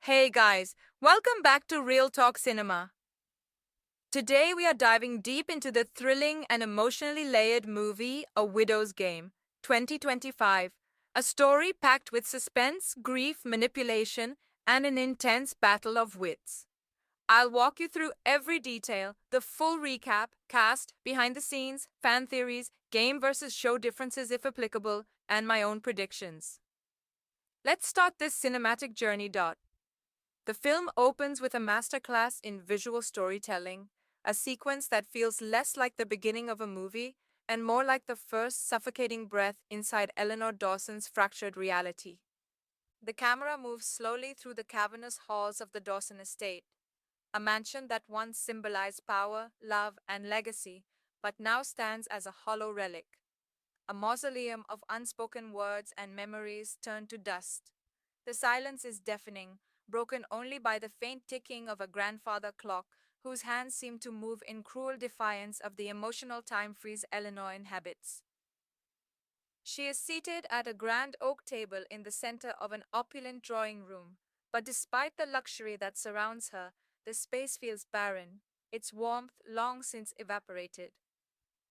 Hey guys, welcome back to Real Talk Cinema. Today we are diving deep into the thrilling and emotionally layered movie A Widow's Game, 2025, a story packed with suspense, grief, manipulation, and an intense battle of wits. I'll walk you through every detail, the full recap, cast, behind the scenes, fan theories, game versus show differences if applicable, and my own predictions. Let's start this cinematic journey. The film opens with a masterclass in visual storytelling, a sequence that feels less like the beginning of a movie and more like the first suffocating breath inside Eleanor Dawson's fractured reality. The camera moves slowly through the cavernous halls of the Dawson estate, a mansion that once symbolized power, love, and legacy, but now stands as a hollow relic, a mausoleum of unspoken words and memories turned to dust. The silence is deafening, broken only by the faint ticking of a grandfather clock whose hands seem to move in cruel defiance of the emotional time freeze Eleanor inhabits. She is seated at a grand oak table in the center of an opulent drawing room, but despite the luxury that surrounds her, the space feels barren, its warmth long since evaporated.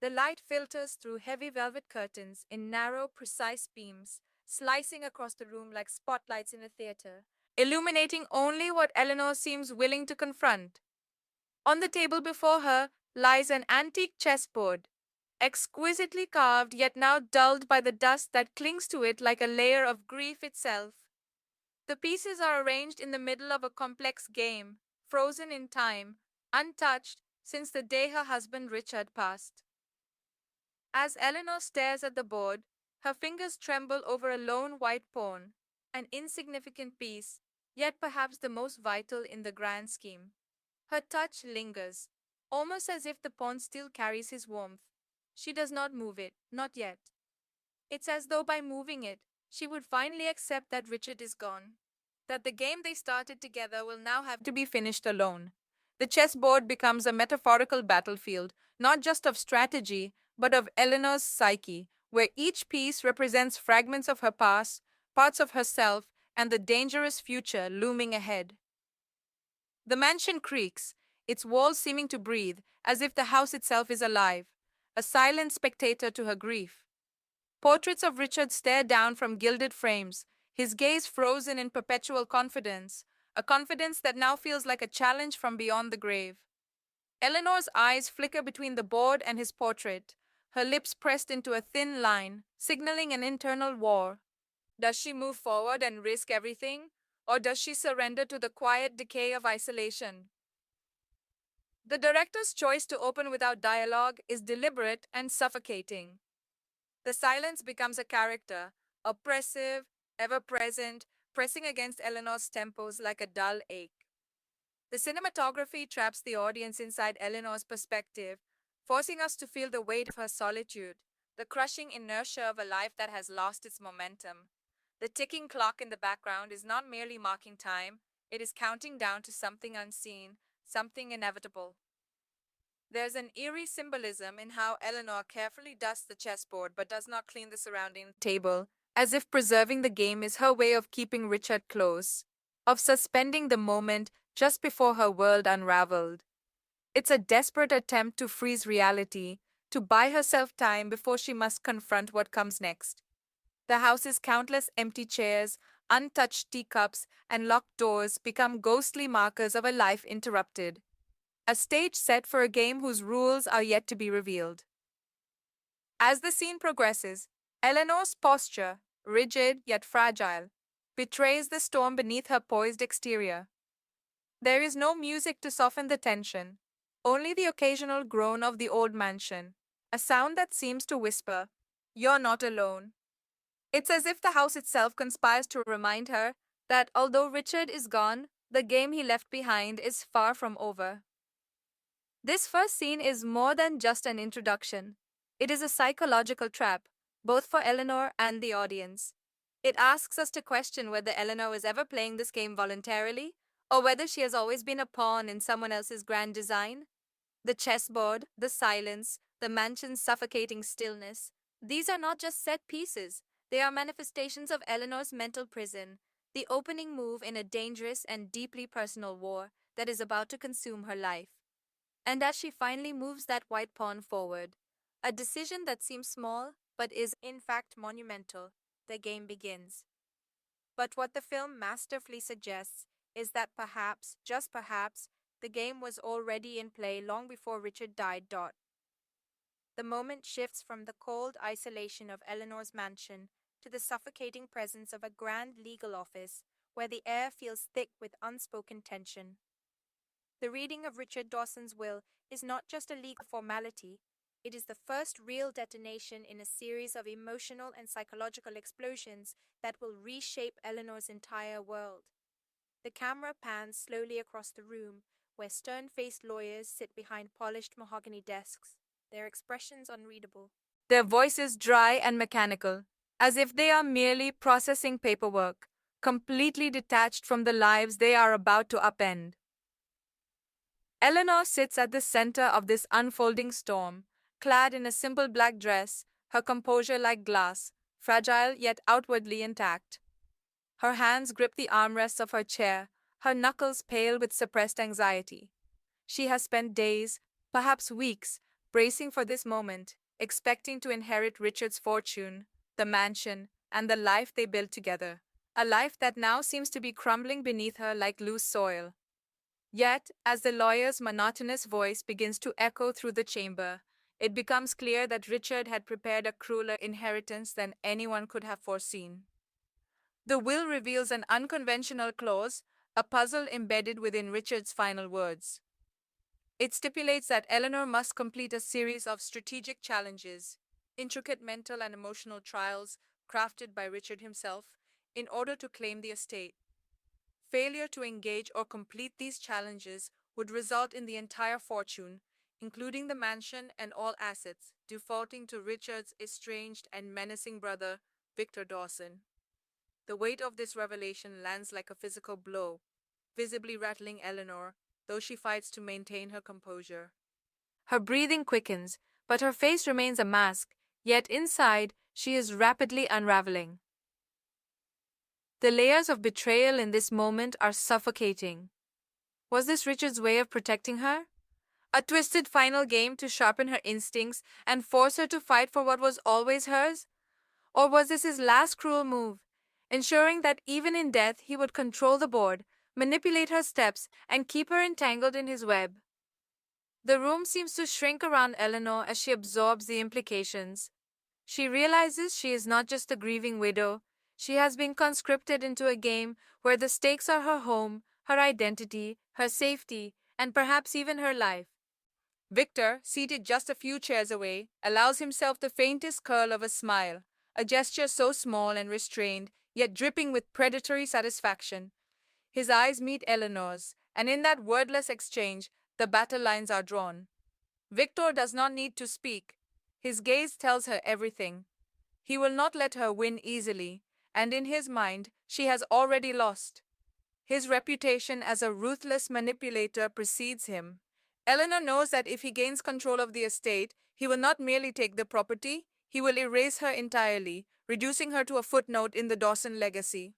The light filters through heavy velvet curtains in narrow, precise beams, slicing across the room like spotlights in a theater, illuminating only what Eleanor seems willing to confront. On the table before her lies an antique chessboard, exquisitely carved yet now dulled by the dust that clings to it like a layer of grief itself. The pieces are arranged in the middle of a complex game, frozen in time, untouched since the day her husband Richard passed. As Eleanor stares at the board, her fingers tremble over a lone white pawn, an insignificant piece, yet perhaps the most vital in the grand scheme. Her touch lingers, almost as if the pawn still carries his warmth. She does not move it, not yet. It's as though by moving it, she would finally accept that Richard is gone, that the game they started together will now have to be finished alone. The chessboard becomes a metaphorical battlefield, not just of strategy, but of Eleanor's psyche, where each piece represents fragments of her past, parts of herself, and the dangerous future looming ahead. The mansion creaks, its walls seeming to breathe, as if the house itself is alive, a silent spectator to her grief. Portraits of Richard stare down from gilded frames, his gaze frozen in perpetual confidence, a confidence that now feels like a challenge from beyond the grave. Eleanor's eyes flicker between the board and his portrait, her lips pressed into a thin line, signaling an internal war. Does she move forward and risk everything, or does she surrender to the quiet decay of isolation? The director's choice to open without dialogue is deliberate and suffocating. The silence becomes a character, oppressive, ever present, pressing against Eleanor's temples like a dull ache. The cinematography traps the audience inside Eleanor's perspective, forcing us to feel the weight of her solitude, the crushing inertia of a life that has lost its momentum. The ticking clock in the background is not merely marking time, it is counting down to something unseen, something inevitable. There's an eerie symbolism in how Eleanor carefully dusts the chessboard but does not clean the surrounding table, as if preserving the game is her way of keeping Richard close, of suspending the moment just before her world unraveled. It's a desperate attempt to freeze reality, to buy herself time before she must confront what comes next. The house's countless empty chairs, untouched teacups, and locked doors become ghostly markers of a life interrupted, a stage set for a game whose rules are yet to be revealed. As the scene progresses, Eleanor's posture, rigid yet fragile, betrays the storm beneath her poised exterior. There is no music to soften the tension, only the occasional groan of the old mansion, a sound that seems to whisper, "You're not alone." It's as if the house itself conspires to remind her that although Richard is gone, the game he left behind is far from over. This first scene is more than just an introduction. It is a psychological trap, both for Eleanor and the audience. It asks us to question whether Eleanor is ever playing this game voluntarily, or whether she has always been a pawn in someone else's grand design. The chessboard, the silence, the mansion's suffocating stillness, these are not just set pieces, they are manifestations of Eleanor's mental prison, the opening move in a dangerous and deeply personal war that is about to consume her life. And as she finally moves that white pawn forward, a decision that seems small but is in fact monumental, the game begins. But what the film masterfully suggests is that perhaps, just perhaps, the game was already in play long before Richard died. The moment shifts from the cold isolation of Eleanor's mansion to the suffocating presence of a grand legal office where the air feels thick with unspoken tension. The reading of Richard Dawson's will is not just a legal formality, it is the first real detonation in a series of emotional and psychological explosions that will reshape Eleanor's entire world. The camera pans slowly across the room, where stern-faced lawyers sit behind polished mahogany desks, their expressions unreadable, their voices dry and mechanical, as if they are merely processing paperwork, completely detached from the lives they are about to upend. Eleanor sits at the center of this unfolding storm, clad in a simple black dress, her composure like glass, fragile yet outwardly intact. Her hands grip the armrests of her chair, her knuckles pale with suppressed anxiety. She has spent days, perhaps weeks, bracing for this moment, expecting to inherit Richard's fortune, the mansion, and the life they built together. A life that now seems to be crumbling beneath her like loose soil. Yet, as the lawyer's monotonous voice begins to echo through the chamber, it becomes clear that Richard had prepared a crueler inheritance than anyone could have foreseen. The will reveals an unconventional clause, a puzzle embedded within Richard's final words. It stipulates that Eleanor must complete a series of strategic challenges, intricate mental and emotional trials crafted by Richard himself, in order to claim the estate. Failure to engage or complete these challenges would result in the entire fortune, including the mansion and all assets, defaulting to Richard's estranged and menacing brother, Victor Dawson. The weight of this revelation lands like a physical blow, visibly rattling Eleanor, though she fights to maintain her composure. Her breathing quickens, but her face remains a mask, yet inside she is rapidly unraveling. The layers of betrayal in this moment are suffocating. Was this Richard's way of protecting her? A twisted final game to sharpen her instincts and force her to fight for what was always hers? Or was this his last cruel move, ensuring that even in death he would control the board, manipulate her steps, and keep her entangled in his web? The room seems to shrink around Eleanor as she absorbs the implications. She realizes she is not just a grieving widow. She has been conscripted into a game where the stakes are her home, her identity, her safety, and perhaps even her life. Victor, seated just a few chairs away, allows himself the faintest curl of a smile, a gesture so small and restrained, yet dripping with predatory satisfaction. His eyes meet Eleanor's, and in that wordless exchange, the battle lines are drawn. Victor does not need to speak. His gaze tells her everything. He will not let her win easily, and in his mind, she has already lost. His reputation as a ruthless manipulator precedes him. Eleanor knows that if he gains control of the estate, he will not merely take the property, he will erase her entirely, reducing her to a footnote in the Dawson legacy.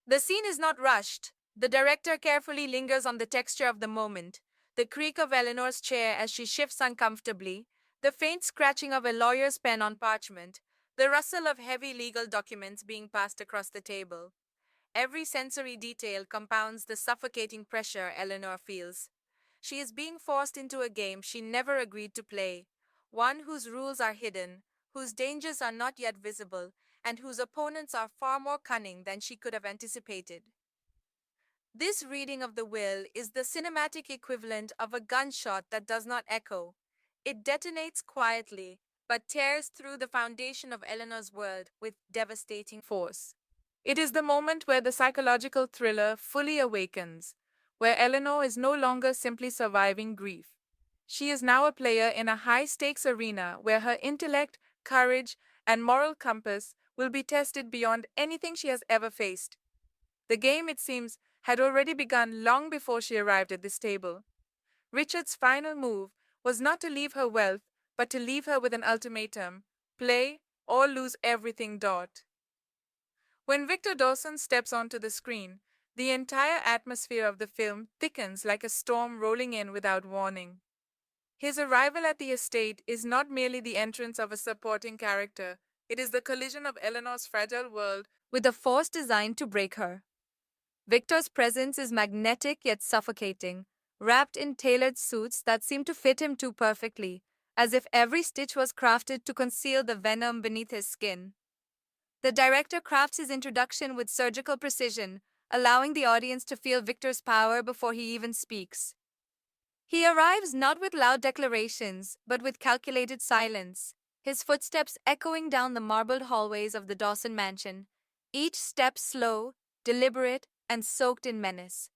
The scene is not rushed. The director carefully lingers on the texture of the moment, the creak of Eleanor's chair as she shifts uncomfortably, the faint scratching of a lawyer's pen on parchment, the rustle of heavy legal documents being passed across the table. Every sensory detail compounds the suffocating pressure Eleanor feels. She is being forced into a game she never agreed to play, one whose rules are hidden, whose dangers are not yet visible, and whose opponents are far more cunning than she could have anticipated. This reading of the will is the cinematic equivalent of a gunshot that does not echo. It detonates quietly, but tears through the foundation of Eleanor's world with devastating force. It is the moment where the psychological thriller fully awakens, where Eleanor is no longer simply surviving grief. She is now a player in a high-stakes arena where her intellect, courage, and moral compass will be tested beyond anything she has ever faced. The game, it seems, had already begun long before she arrived at this table. Richard's final move was not to leave her wealth, but to leave her with an ultimatum: play or lose everything. When Victor Dawson steps onto the screen, the entire atmosphere of the film thickens like a storm rolling in without warning. His arrival at the estate is not merely the entrance of a supporting character, it is the collision of Eleanor's fragile world with a force designed to break her. Victor's presence is magnetic yet suffocating, wrapped in tailored suits that seem to fit him too perfectly, as if every stitch was crafted to conceal the venom beneath his skin. The director crafts his introduction with surgical precision, allowing the audience to feel Victor's power before he even speaks. He arrives not with loud declarations, but with calculated silence, his footsteps echoing down the marbled hallways of the Dawson mansion, each step slow, deliberate, and soaked in menace.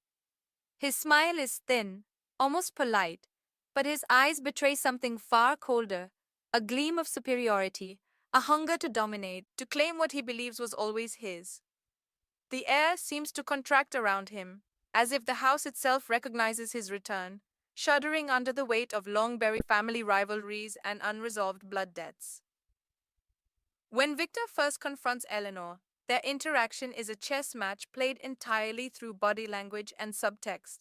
His smile is thin, almost polite, but his eyes betray something far colder, a gleam of superiority, a hunger to dominate, to claim what he believes was always his. The air seems to contract around him, as if the house itself recognizes his return, shuddering under the weight of long-buried family rivalries and unresolved blood debts. When Victor first confronts Eleanor, their interaction is a chess match played entirely through body language and subtext.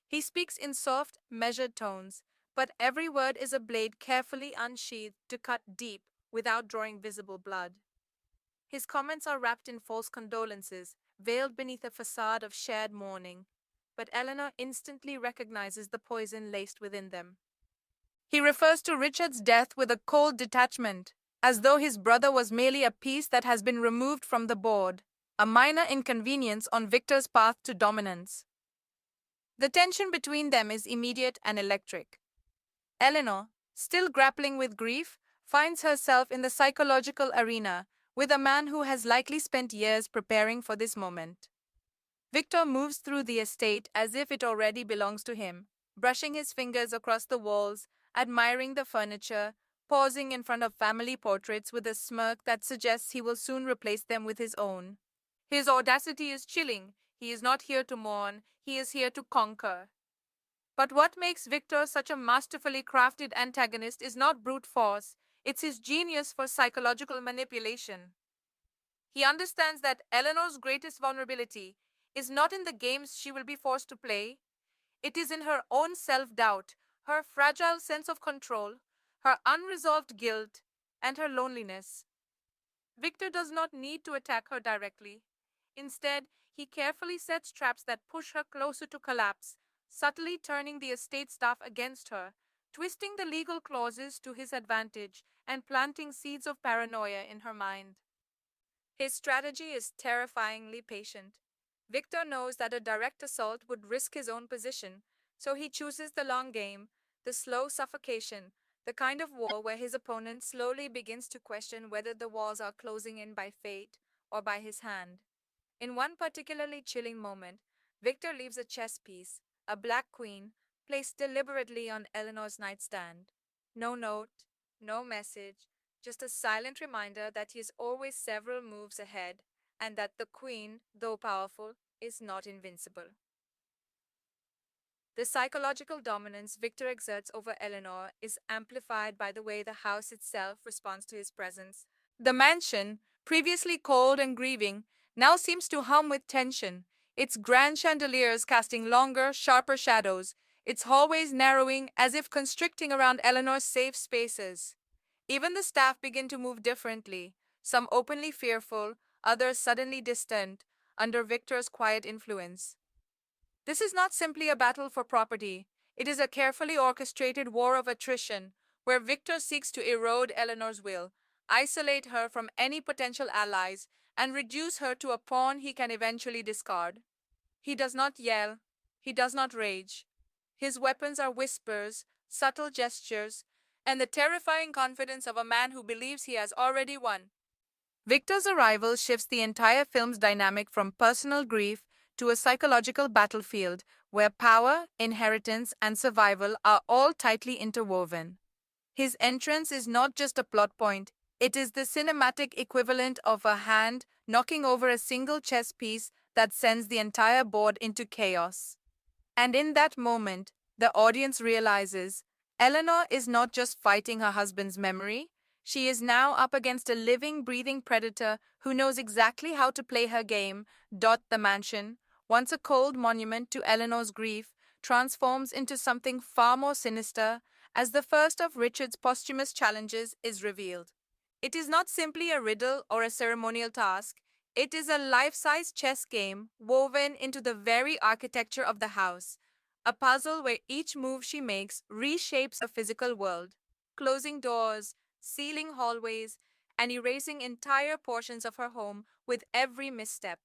He speaks in soft, measured tones, but every word is a blade carefully unsheathed to cut deep without drawing visible blood. His comments are wrapped in false condolences, veiled beneath a facade of shared mourning, but Eleanor instantly recognizes the poison laced within them. He refers to Richard's death with a cold detachment, as though his brother was merely a piece that has been removed from the board, a minor inconvenience on Victor's path to dominance. The tension between them is immediate and electric. Eleanor, still grappling with grief, finds herself in the psychological arena with a man who has likely spent years preparing for this moment. Victor moves through the estate as if it already belongs to him, brushing his fingers across the walls, admiring the furniture, pausing in front of family portraits with a smirk that suggests he will soon replace them with his own. His audacity is chilling. He is not here to mourn, he is here to conquer. But what makes Victor such a masterfully crafted antagonist is not brute force, it's his genius for psychological manipulation. He understands that Eleanor's greatest vulnerability is not in the games she will be forced to play, it is in her own self-doubt, her fragile sense of control, her unresolved guilt, and her loneliness. Victor does not need to attack her directly. Instead, he carefully sets traps that push her closer to collapse, subtly turning the estate staff against her, twisting the legal clauses to his advantage, and planting seeds of paranoia in her mind. His strategy is terrifyingly patient. Victor knows that a direct assault would risk his own position, so he chooses the long game, the slow suffocation, the kind of war where his opponent slowly begins to question whether the walls are closing in by fate or by his hand. In one particularly chilling moment, Victor leaves a chess piece, a black queen, placed deliberately on Eleanor's nightstand. No note, no message, just a silent reminder that he is always several moves ahead, and that the queen, though powerful, is not invincible. The psychological dominance Victor exerts over Eleanor is amplified by the way the house itself responds to his presence. The mansion, previously cold and grieving, now seems to hum with tension, its grand chandeliers casting longer, sharper shadows, its hallways narrowing as if constricting around Eleanor's safe spaces. Even the staff begin to move differently, some openly fearful, others suddenly distant, under Victor's quiet influence. This is not simply a battle for property, it is a carefully orchestrated war of attrition, where Victor seeks to erode Eleanor's will, isolate her from any potential allies, and reduce her to a pawn he can eventually discard. He does not yell, he does not rage. His weapons are whispers, subtle gestures, and the terrifying confidence of a man who believes he has already won. Victor's arrival shifts the entire film's dynamic from personal grief to a psychological battlefield where power, inheritance, and survival are all tightly interwoven. His entrance is not just a plot point, it is the cinematic equivalent of a hand knocking over a single chess piece that sends the entire board into chaos. And in that moment, the audience realizes Eleanor is not just fighting her husband's memory, She is now up against a living, breathing predator who knows exactly how to play her game. The mansion, once a cold monument to Eleanor's grief, transforms into something far more sinister as the first of Richard's posthumous challenges is revealed. It is not simply a riddle or a ceremonial task, it is a life size chess game woven into the very architecture of the house, a puzzle where each move she makes reshapes a physical world, closing doors, sealing hallways, and erasing entire portions of her home with every misstep.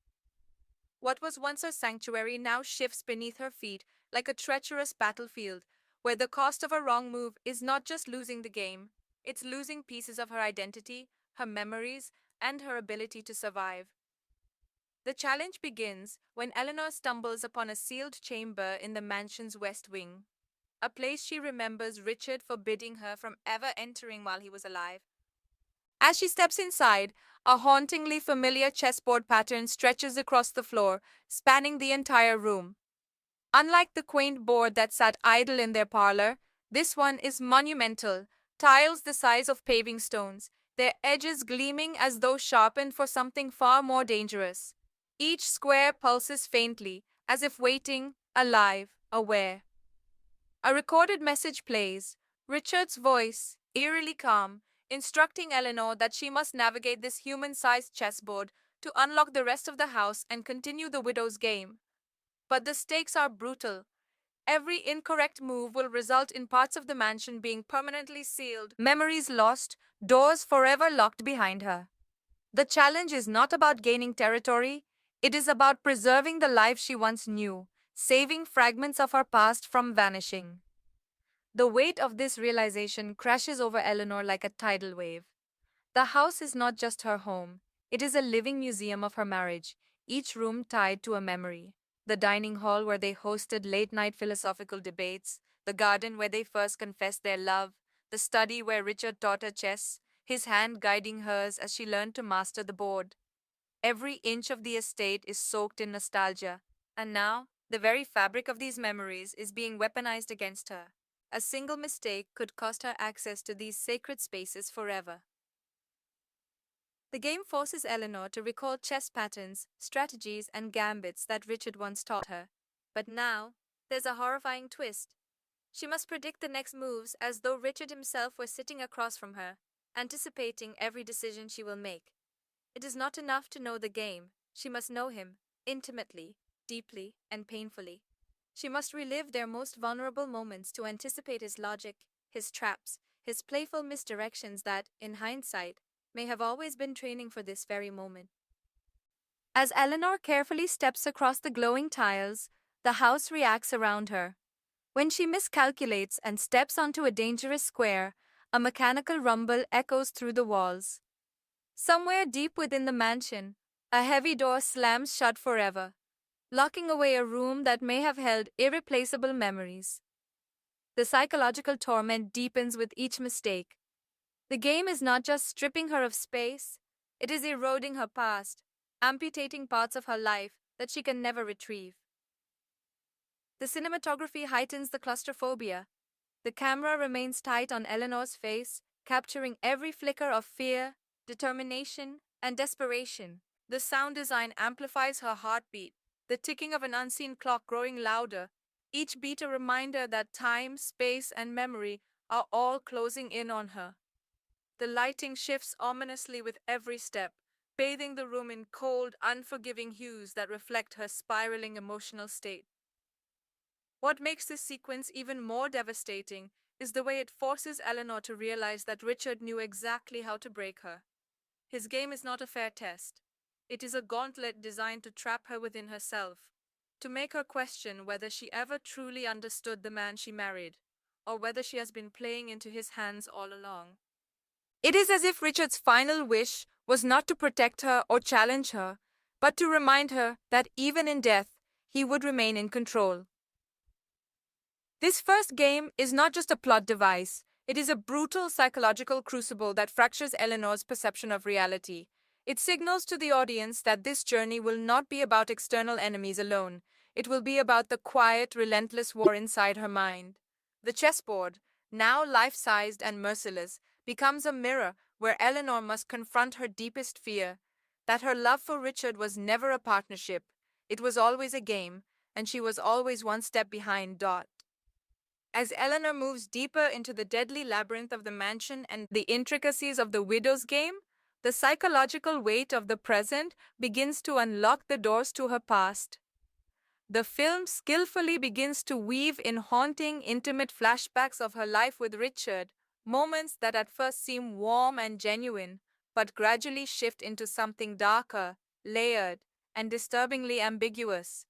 What was once her sanctuary now shifts beneath her feet like a treacherous battlefield, where the cost of a wrong move is not just losing the game, it's losing pieces of her identity, her memories, and her ability to survive. The challenge begins when Eleanor stumbles upon a sealed chamber in the mansion's west wing, a place she remembers Richard forbidding her from ever entering while he was alive. As she steps inside, a hauntingly familiar chessboard pattern stretches across the floor, spanning the entire room. Unlike the quaint board that sat idle in their parlor, this one is monumental, tiles the size of paving stones, their edges gleaming as though sharpened for something far more dangerous. Each square pulses faintly, as if waiting, alive, aware. A recorded message plays, Richard's voice, eerily calm, instructing Eleanor that she must navigate this human sized chessboard to unlock the rest of the house and continue the widow's game. But the stakes are brutal. Every incorrect move will result in parts of the mansion being permanently sealed, memories lost, doors forever locked behind her. The challenge is not about gaining territory, it is about preserving the life she once knew, saving fragments of her past from vanishing. The weight of this realization crashes over Eleanor like a tidal wave. The house is not just her home, it is a living museum of her marriage, each room tied to a memory. The dining hall where they hosted late night philosophical debates, the garden where they first confessed their love, the study where Richard taught her chess, his hand guiding hers as she learned to master the board. Every inch of the estate is soaked in nostalgia, and now the very fabric of these memories is being weaponized against her. A single mistake could cost her access to these sacred spaces forever. The game forces Eleanor to recall chess patterns, strategies, and gambits that Richard once taught her. But now, there's a horrifying twist. She must predict the next moves as though Richard himself were sitting across from her, anticipating every decision she will make. It is not enough to know the game, she must know him, intimately, deeply, and painfully. She must relive their most vulnerable moments to anticipate his logic, his traps, his playful misdirections that, in hindsight, may have always been training for this very moment. As Eleanor carefully steps across the glowing tiles, the house reacts around her. When she miscalculates and steps onto a dangerous square, a mechanical rumble echoes through the walls. Somewhere deep within the mansion, a heavy door slams shut forever, locking away a room that may have held irreplaceable memories. The psychological torment deepens with each mistake. The game is not just stripping her of space, it is eroding her past, amputating parts of her life that she can never retrieve. The cinematography heightens the claustrophobia. The camera remains tight on Eleanor's face, capturing every flicker of fear, determination, and desperation. The sound design amplifies her heartbeat, the ticking of an unseen clock growing louder, each beat a reminder that time, space, and memory are all closing in on her. The lighting shifts ominously with every step, bathing the room in cold, unforgiving hues that reflect her spiraling emotional state. What makes this sequence even more devastating is the way it forces Eleanor to realize that Richard knew exactly how to break her. His game is not a fair test. It is a gauntlet designed to trap her within herself, to make her question whether she ever truly understood the man she married, or whether she has been playing into his hands all along. It is as if Richard's final wish was not to protect her or challenge her, but to remind her that even in death, he would remain in control. This first game is not just a plot device, it is a brutal psychological crucible that fractures Eleanor's perception of reality. It signals to the audience that this journey will not be about external enemies alone. It will be about the quiet, relentless war inside her mind. The chessboard, now life-sized and merciless, becomes a mirror where Eleanor must confront her deepest fear, that her love for Richard was never a partnership, it was always a game, and she was always one step behind. As Eleanor moves deeper into the deadly labyrinth of the mansion and the intricacies of the widow's game, the psychological weight of the present begins to unlock the doors to her past. The film skillfully begins to weave in haunting, intimate flashbacks of her life with Richard, moments that at first seem warm and genuine, but gradually shift into something darker, layered, and disturbingly ambiguous.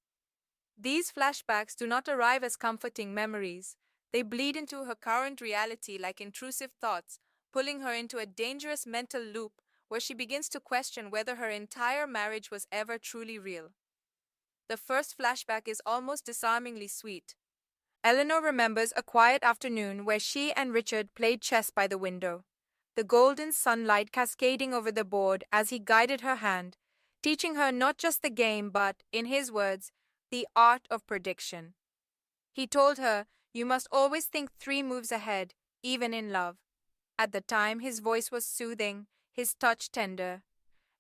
These flashbacks do not arrive as comforting memories. They bleed into her current reality like intrusive thoughts, pulling her into a dangerous mental loop where she begins to question whether her entire marriage was ever truly real. The first flashback is almost disarmingly sweet. Eleanor remembers a quiet afternoon where she and Richard played chess by the window, the golden sunlight cascading over the board as he guided her hand, teaching her not just the game but, in his words, the art of prediction. He told her, "You must always think 3 moves ahead, even in love." At the time, his voice was soothing, his touch tender.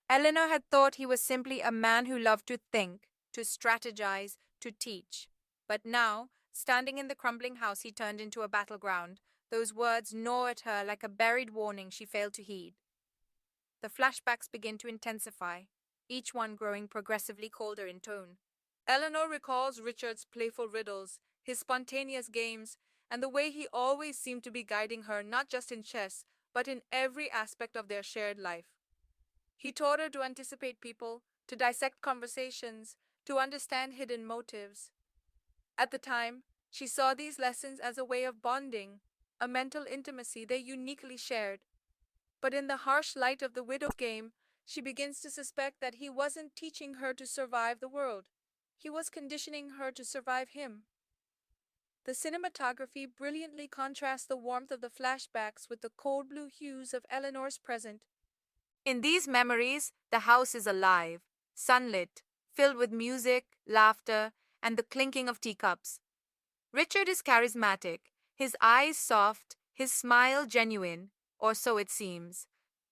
Eleanor had thought he was simply a man who loved to think, to strategize, to teach. But now, standing in the crumbling house, he turned into a battleground. Those words gnaw at her like a buried warning she failed to heed. The flashbacks begin to intensify, each one growing progressively colder in tone. Eleanor recalls Richard's playful riddles, his spontaneous games, and the way he always seemed to be guiding her not just in chess, but in every aspect of their shared life. He taught her to anticipate people, to dissect conversations, to understand hidden motives. At the time, she saw these lessons as a way of bonding, a mental intimacy they uniquely shared. But in the harsh light of the widow game, she begins to suspect that he wasn't teaching her to survive the world. He was conditioning her to survive him. The cinematography brilliantly contrasts the warmth of the flashbacks with the cold blue hues of Eleanor's present. In these memories, the house is alive, sunlit, filled with music, laughter, and the clinking of teacups. Richard is charismatic, his eyes soft, his smile genuine, or so it seems.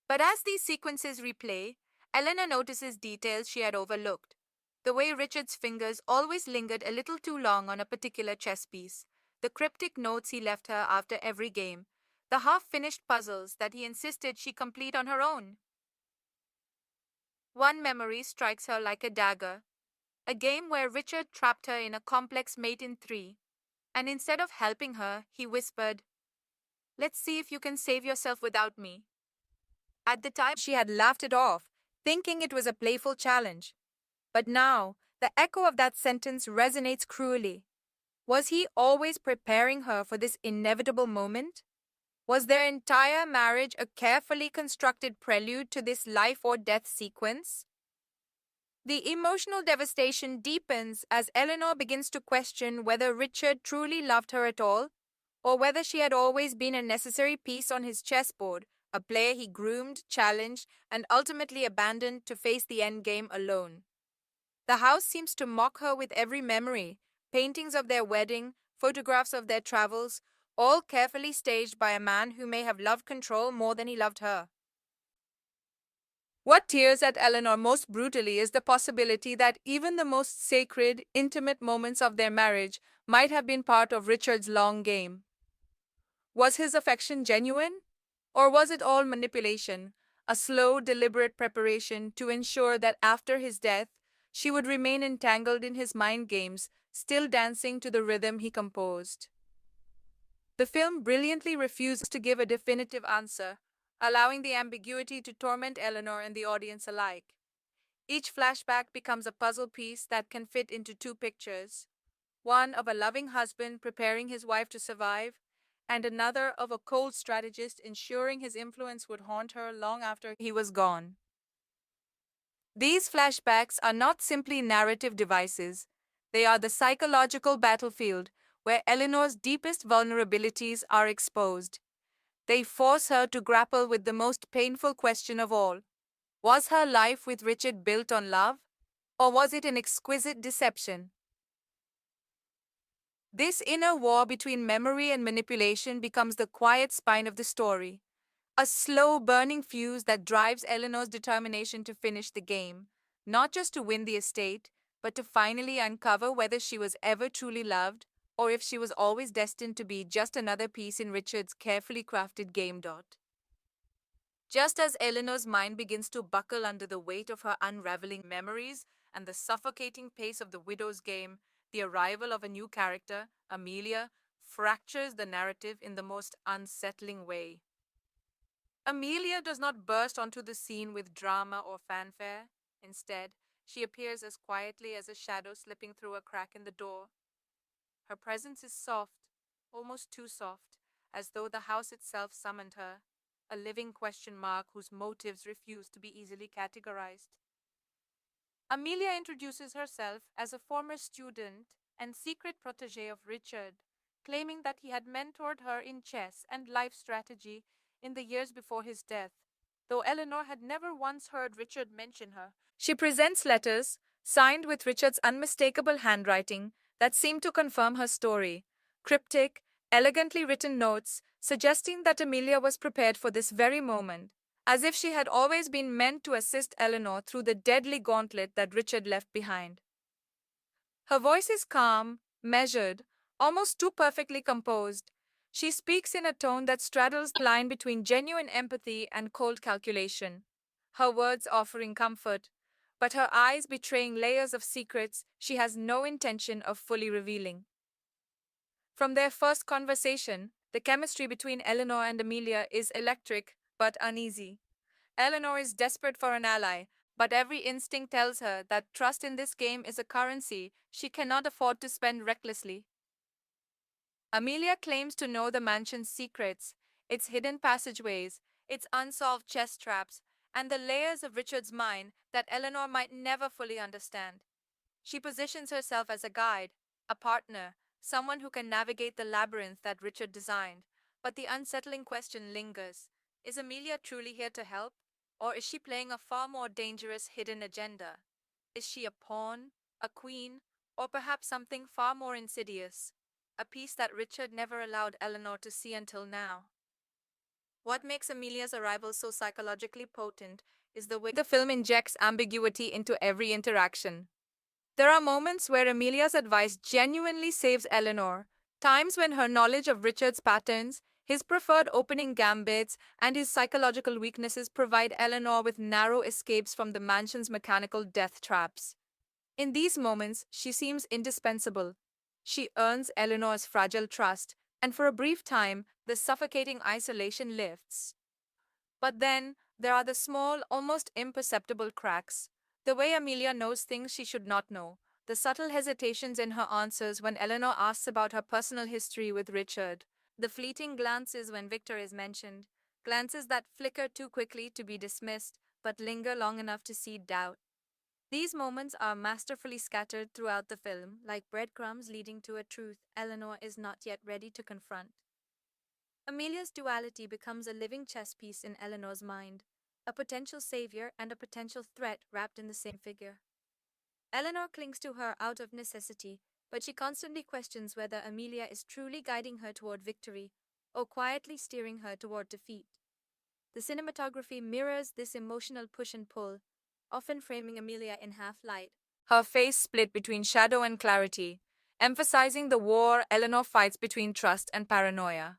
But as these sequences replay, Eleanor notices details she had overlooked. The way Richard's fingers always lingered a little too long on a particular chess piece, the cryptic notes he left her after every game, the half-finished puzzles that he insisted she complete on her own. One memory strikes her like a dagger, a game where Richard trapped her in a complex mate in 3, and instead of helping her, he whispered, "Let's see if you can save yourself without me." At the time, she had laughed it off, thinking it was a playful challenge. But now, the echo of that sentence resonates cruelly. Was he always preparing her for this inevitable moment? Was their entire marriage a carefully constructed prelude to this life or death sequence? The emotional devastation deepens as Eleanor begins to question whether Richard truly loved her at all, or whether she had always been a necessary piece on his chessboard, a player he groomed, challenged, and ultimately abandoned to face the endgame alone. The house seems to mock her with every memory, paintings of their wedding, photographs of their travels, all carefully staged by a man who may have loved control more than he loved her. What tears at Eleanor most brutally is the possibility that even the most sacred, intimate moments of their marriage might have been part of Richard's long game. Was his affection genuine? Or was it all manipulation, a slow, deliberate preparation to ensure that after his death, she would remain entangled in his mind games, still dancing to the rhythm he composed? The film brilliantly refuses to give a definitive answer, allowing the ambiguity to torment Eleanor and the audience alike. Each flashback becomes a puzzle piece that can fit into 2 pictures, one of a loving husband preparing his wife to survive, and another of a cold strategist ensuring his influence would haunt her long after he was gone. These flashbacks are not simply narrative devices, they are the psychological battlefield where Eleanor's deepest vulnerabilities are exposed. They force her to grapple with the most painful question of all. Was her life with Richard built on love, or was it an exquisite deception? This inner war between memory and manipulation becomes the quiet spine of the story, A slow burning fuse that drives Eleanor's determination to finish the game, not just to win the estate, but to finally uncover whether she was ever truly loved or if she was always destined to be just another piece in Richard's carefully crafted game. Just as Eleanor's mind begins to buckle under the weight of her unraveling memories and the suffocating pace of the widow's game, the arrival of a new character, Amelia, fractures the narrative in the most unsettling way. Amelia does not burst onto the scene with drama or fanfare. Instead, she appears as quietly as a shadow slipping through a crack in the door. Her presence is soft, almost too soft, as though the house itself summoned her, a living question mark whose motives refuse to be easily categorized. Amelia introduces herself as a former student and secret protege of Richard, claiming that he had mentored her in chess and life strategy in the years before his death, though Eleanor had never once heard Richard mention her. She presents letters, signed with Richard's unmistakable handwriting, that seem to confirm her story. Cryptic, elegantly written notes suggesting that Amelia was prepared for this very moment, as if she had always been meant to assist Eleanor through the deadly gauntlet that Richard left behind. Her voice is calm, measured, almost too perfectly composed. She speaks in a tone that straddles the line between genuine empathy and cold calculation, her words offering comfort, but her eyes betraying layers of secrets she has no intention of fully revealing. From their first conversation, the chemistry between Eleanor and Amelia is electric but uneasy. Eleanor is desperate for an ally, but every instinct tells her that trust in this game is a currency she cannot afford to spend recklessly. Amelia claims to know the mansion's secrets, its hidden passageways, its unsolved chess traps, and the layers of Richard's mind that Eleanor might never fully understand. She positions herself as a guide, a partner, someone who can navigate the labyrinth that Richard designed. But the unsettling question lingers. Is Amelia truly here to help? Or is she playing a far more dangerous hidden agenda? Is she a pawn, a queen, or perhaps something far more insidious? A piece that Richard never allowed Eleanor to see until now. What makes Amelia's arrival so psychologically potent is the way the film injects ambiguity into every interaction. There are moments where Amelia's advice genuinely saves Eleanor, times when her knowledge of Richard's patterns, his preferred opening gambits, and his psychological weaknesses provide Eleanor with narrow escapes from the mansion's mechanical death traps. In these moments, she seems indispensable. She earns Eleanor's fragile trust, and for a brief time, the suffocating isolation lifts. But then, there are the small, almost imperceptible cracks. The way Amelia knows things she should not know, the subtle hesitations in her answers when Eleanor asks about her personal history with Richard, the fleeting glances when Victor is mentioned, glances that flicker too quickly to be dismissed but linger long enough to seed doubt. These moments are masterfully scattered throughout the film, like breadcrumbs leading to a truth Eleanor is not yet ready to confront. Amelia's duality becomes a living chess piece in Eleanor's mind, a potential savior and a potential threat wrapped in the same figure. Eleanor clings to her out of necessity, but she constantly questions whether Amelia is truly guiding her toward victory or quietly steering her toward defeat. The cinematography mirrors this emotional push and pull, often framing Amelia in half light, her face split between shadow and clarity, emphasizing the war Eleanor fights between trust and paranoia.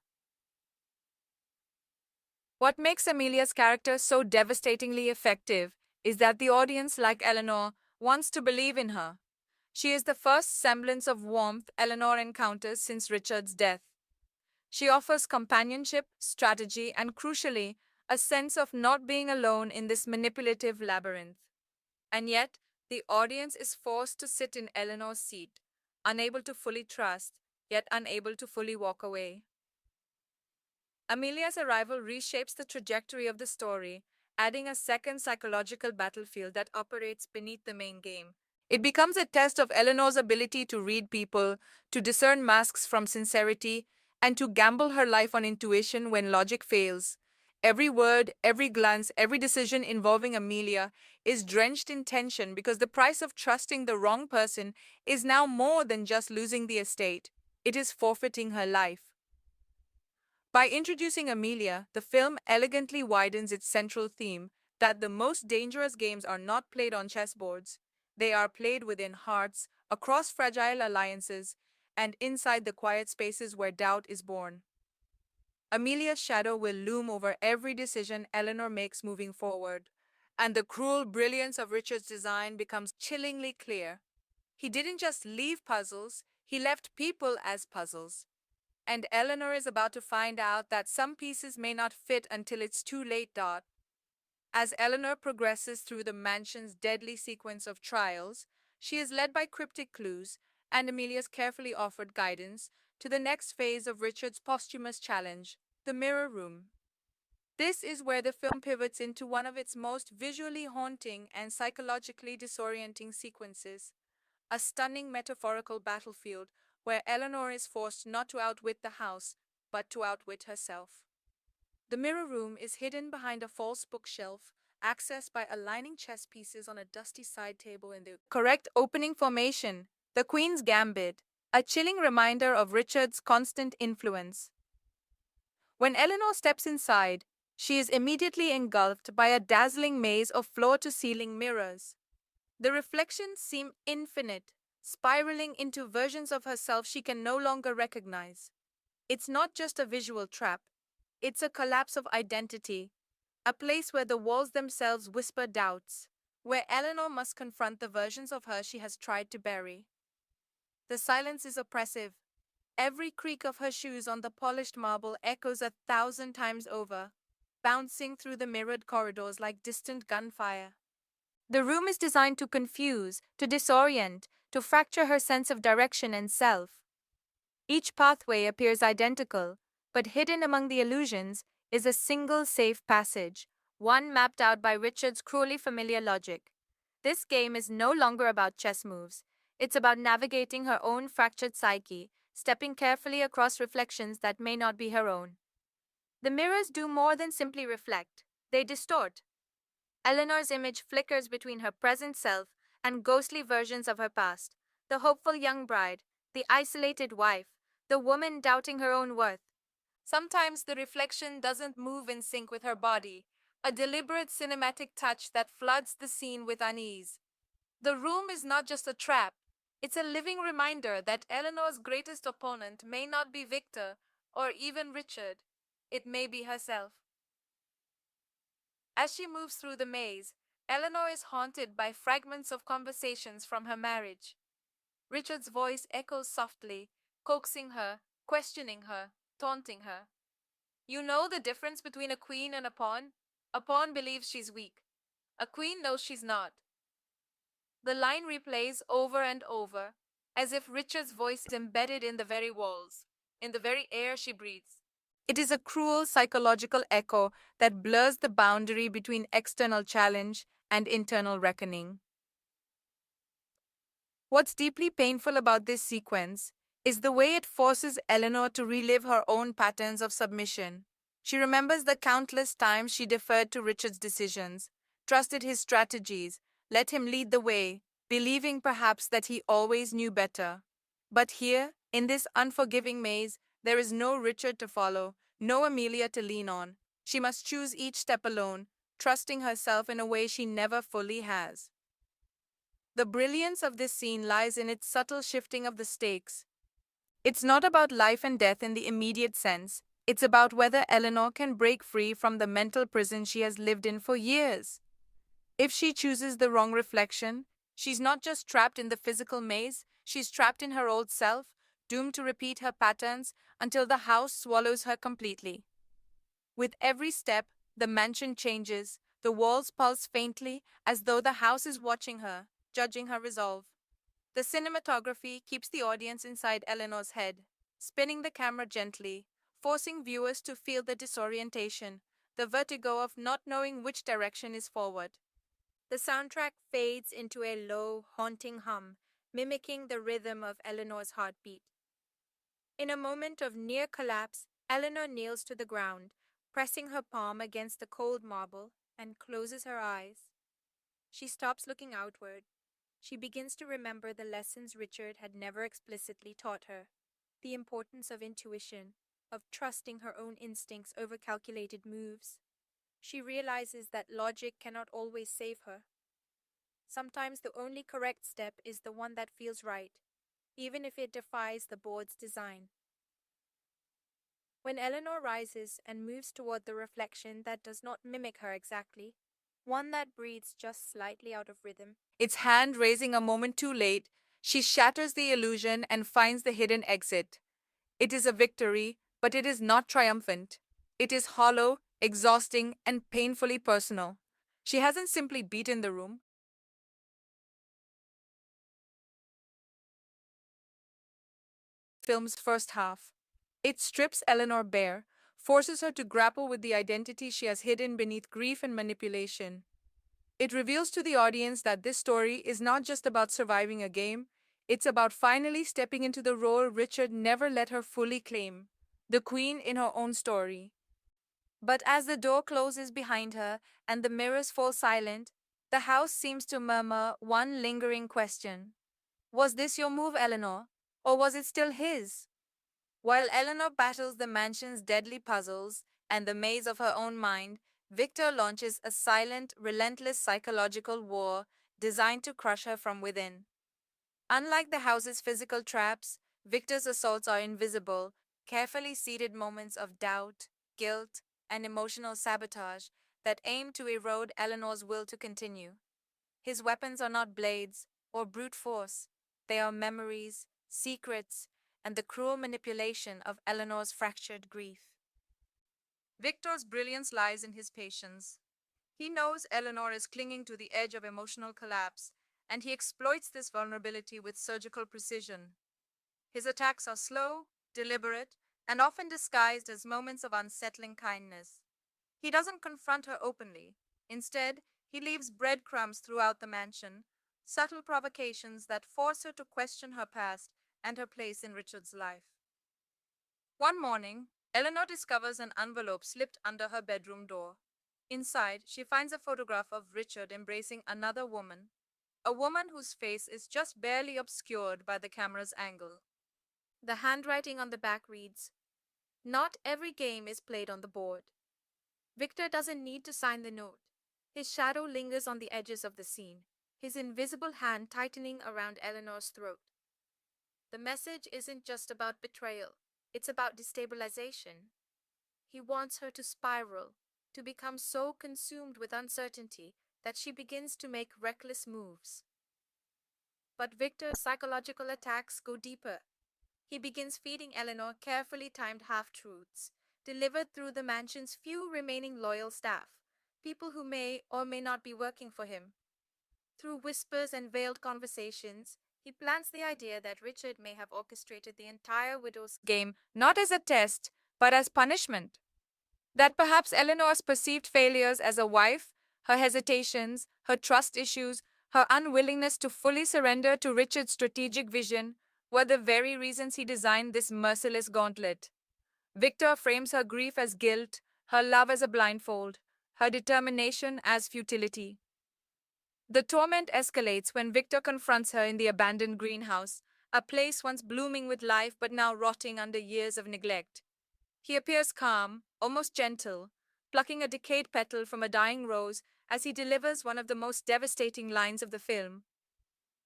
What makes Amelia's character so devastatingly effective is that the audience, like Eleanor, wants to believe in her. She is the first semblance of warmth Eleanor encounters since Richard's death. She offers companionship, strategy, and crucially, a sense of not being alone in this manipulative labyrinth. And yet, the audience is forced to sit in Eleanor's seat, unable to fully trust, yet unable to fully walk away. Amelia's arrival reshapes the trajectory of the story, adding a second psychological battlefield that operates beneath the main game. It becomes a test of Eleanor's ability to read people, to discern masks from sincerity, and to gamble her life on intuition when logic fails. Every word, every glance, every decision involving Amelia is drenched in tension because the price of trusting the wrong person is now more than just losing the estate. It is forfeiting her life. By introducing Amelia, the film elegantly widens its central theme that the most dangerous games are not played on chessboards. They are played within hearts, across fragile alliances, and inside the quiet spaces where doubt is born. Amelia's shadow will loom over every decision Eleanor makes moving forward, and the cruel brilliance of Richard's design becomes chillingly clear. He didn't just leave puzzles, he left people as puzzles. And Eleanor is about to find out that some pieces may not fit until it's too late. As Eleanor progresses through the mansion's deadly sequence of trials, she is led by cryptic clues and Amelia's carefully offered guidance to the next phase of Richard's posthumous challenge, the mirror room. This is where the film pivots into one of its most visually haunting and psychologically disorienting sequences, a stunning metaphorical battlefield where Eleanor is forced not to outwit the house, but to outwit herself. The mirror room is hidden behind a false bookshelf, accessed by aligning chess pieces on a dusty side table in the correct opening formation, the Queen's Gambit, a chilling reminder of Richard's constant influence. When Eleanor steps inside, she is immediately engulfed by a dazzling maze of floor-to-ceiling mirrors. The reflections seem infinite, spiraling into versions of herself she can no longer recognize. It's not just a visual trap, it's a collapse of identity, a place where the walls themselves whisper doubts, where Eleanor must confront the versions of her she has tried to bury. The silence is oppressive. Every creak of her shoes on the polished marble echoes 1,000 times over, bouncing through the mirrored corridors like distant gunfire. The room is designed to confuse, to disorient, to fracture her sense of direction and self. Each pathway appears identical, but hidden among the illusions is a single safe passage, one mapped out by Richard's cruelly familiar logic. This game is no longer about chess moves. It's about navigating her own fractured psyche, stepping carefully across reflections that may not be her own. The mirrors do more than simply reflect, they distort. Eleanor's image flickers between her present self and ghostly versions of her past, the hopeful young bride, the isolated wife, the woman doubting her own worth. Sometimes the reflection doesn't move in sync with her body, a deliberate cinematic touch that floods the scene with unease. The room is not just a trap, it's a living reminder that Eleanor's greatest opponent may not be Victor or even Richard, it may be herself. As she moves through the maze, Eleanor is haunted by fragments of conversations from her marriage. Richard's voice echoes softly, coaxing her, questioning her, taunting her. You know the difference between a queen and a pawn? A pawn believes she's weak. A queen knows she's not. The line replays over and over, as if Richard's voice is embedded in the very walls, in the very air she breathes. It is a cruel psychological echo that blurs the boundary between external challenge and internal reckoning. What's deeply painful about this sequence is the way it forces Eleanor to relive her own patterns of submission. She remembers the countless times she deferred to Richard's decisions, trusted his strategies, let him lead the way, believing perhaps that he always knew better. But here, in this unforgiving maze, there is no Richard to follow, no Amelia to lean on. She must choose each step alone, trusting herself in a way she never fully has. The brilliance of this scene lies in its subtle shifting of the stakes. It's not about life and death in the immediate sense, it's about whether Eleanor can break free from the mental prison she has lived in for years. If she chooses the wrong reflection, she's not just trapped in the physical maze, she's trapped in her old self, doomed to repeat her patterns until the house swallows her completely. With every step, the mansion changes, the walls pulse faintly as though the house is watching her, judging her resolve. The cinematography keeps the audience inside Eleanor's head, spinning the camera gently, forcing viewers to feel the disorientation, the vertigo of not knowing which direction is forward. The soundtrack fades into a low, haunting hum, mimicking the rhythm of Eleanor's heartbeat. In a moment of near collapse, Eleanor kneels to the ground, pressing her palm against the cold marble, and closes her eyes. She stops looking outward. She begins to remember the lessons Richard had never explicitly taught her, the importance of intuition, of trusting her own instincts over calculated moves. She realizes that logic cannot always save her. Sometimes the only correct step is the one that feels right, even if it defies the board's design. When Eleanor rises and moves toward the reflection that does not mimic her exactly, one that breathes just slightly out of rhythm, its hand raising a moment too late, she shatters the illusion and finds the hidden exit. It is a victory, but it is not triumphant. It is hollow, exhausting, and painfully personal. She hasn't simply beaten the room. Film's first half. It strips Eleanor bare, forces her to grapple with the identity she has hidden beneath grief and manipulation. It reveals to the audience that this story is not just about surviving a game, it's about finally stepping into the role Richard never let her fully claim, the queen in her own story. But as the door closes behind her and the mirrors fall silent, the house seems to murmur one lingering question. Was this your move, Eleanor? Or was it still his? While Eleanor battles the mansion's deadly puzzles and the maze of her own mind, Victor launches a silent, relentless psychological war designed to crush her from within. Unlike the house's physical traps, Victor's assaults are invisible, carefully seeded moments of doubt, guilt, and emotional sabotage that aim to erode Eleanor's will to continue. His weapons are not blades or brute force, they are memories, secrets, and the cruel manipulation of Eleanor's fractured grief. Victor's brilliance lies in his patience. He knows Eleanor is clinging to the edge of emotional collapse, and he exploits this vulnerability with surgical precision. His attacks are slow, deliberate, and often disguised as moments of unsettling kindness. He doesn't confront her openly. Instead, he leaves breadcrumbs throughout the mansion, subtle provocations that force her to question her past and her place in Richard's life. One morning, Eleanor discovers an envelope slipped under her bedroom door. Inside, she finds a photograph of Richard embracing another woman, a woman whose face is just barely obscured by the camera's angle. the handwriting on the back reads, "Not every game is played on the board." Victor doesn't need to sign the note. His shadow lingers on the edges of the scene, his invisible hand tightening around Eleanor's throat. The message isn't just about betrayal, it's about destabilization. He wants her to spiral, to become so consumed with uncertainty that she begins to make reckless moves. But Victor's psychological attacks go deeper. He begins feeding Eleanor carefully timed half-truths, delivered through the mansion's few remaining loyal staff, people who may or may not be working for him. Through whispers and veiled conversations, he plants the idea that Richard may have orchestrated the entire widow's Game, not as a test, but as punishment. That perhaps Eleanor's perceived failures as a wife, her hesitations, her trust issues, her unwillingness to fully surrender to Richard's strategic vision were the very reasons he designed this merciless gauntlet. Victor frames her grief as guilt, her love as a blindfold, her determination as futility. The torment escalates when Victor confronts her in the abandoned greenhouse, a place once blooming with life but now rotting under years of neglect. He appears calm, almost gentle, plucking a decayed petal from a dying rose as he delivers one of the most devastating lines of the film.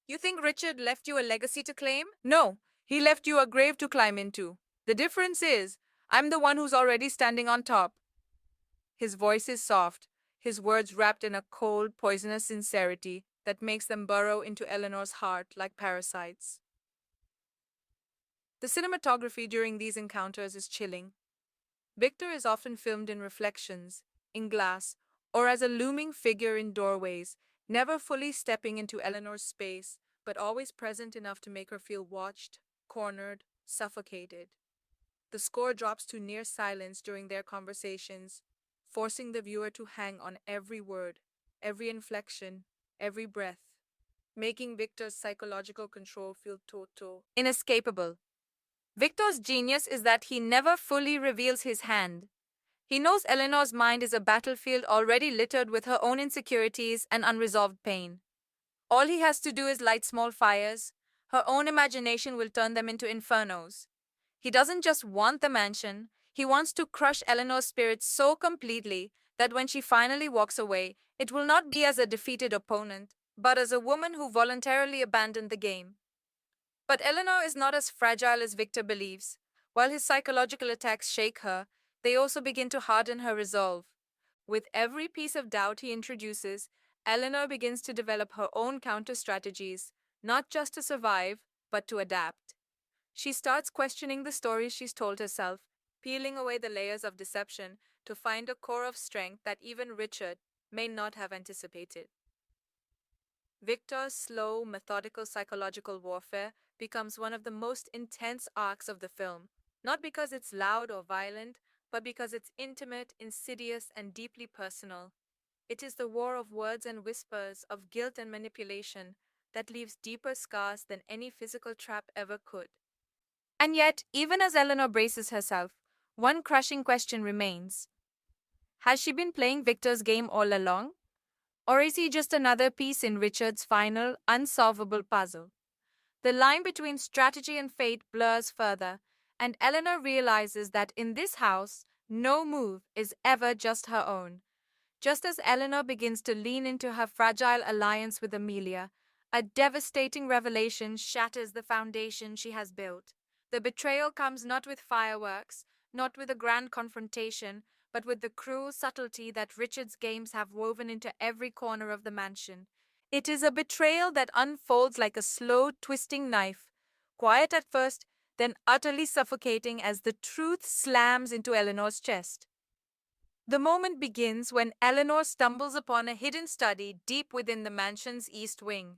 You think Richard left you a legacy to claim? No, he left you a grave to climb into. The difference is, I'm the one who's already standing on top. His voice is soft, his words wrapped in a cold, poisonous sincerity that makes them burrow into Eleanor's heart like parasites. The cinematography during these encounters is chilling. Victor is often filmed in reflections, in glass, or as a looming figure in doorways, never fully stepping into Eleanor's space, but always present enough to make her feel watched, cornered, suffocated. The score drops to near silence during their conversations, forcing the viewer to hang on every word, every inflection, every breath, making Victor's psychological control feel total, inescapable. Victor's genius is that he never fully reveals his hand. He knows Eleanor's mind is a battlefield already littered with her own insecurities and unresolved pain. All he has to do is light small fires. Her own imagination will turn them into infernos. He doesn't just want the mansion, He wants to crush Eleanor's spirit so completely that when she finally walks away, it will not be as a defeated opponent, but as a woman who voluntarily abandoned the game. But Eleanor is not as fragile as Victor believes. While his psychological attacks shake her, they also begin to harden her resolve. With every piece of doubt he introduces, Eleanor begins to develop her own counter strategies, not just to survive, but to adapt. She starts questioning the stories she's told herself, peeling away the layers of deception to find a core of strength that even Richard may not have anticipated. Victor's slow, methodical psychological warfare becomes one of the most intense arcs of the film, not because it's loud or violent, but because it's intimate, insidious, and deeply personal. It is the war of words and whispers, of guilt and manipulation, that leaves deeper scars than any physical trap ever could. And yet, even as Eleanor braces herself, one crushing question remains. Has she been playing Victor's game all along? Or is he just another piece in Richard's final, unsolvable puzzle? The line between strategy and fate blurs further, and Eleanor realizes that in this house, no move is ever just her own. Just as Eleanor begins to lean into her fragile alliance with Amelia, a devastating revelation shatters the foundation she has built. The betrayal comes not with fireworks, not with a grand confrontation, but with the cruel subtlety that Richard's games have woven into every corner of the mansion. It is a betrayal that unfolds like a slow, twisting knife, quiet at first, then utterly suffocating as the truth slams into Eleanor's chest. The moment begins when Eleanor stumbles upon a hidden study deep within the mansion's east wing.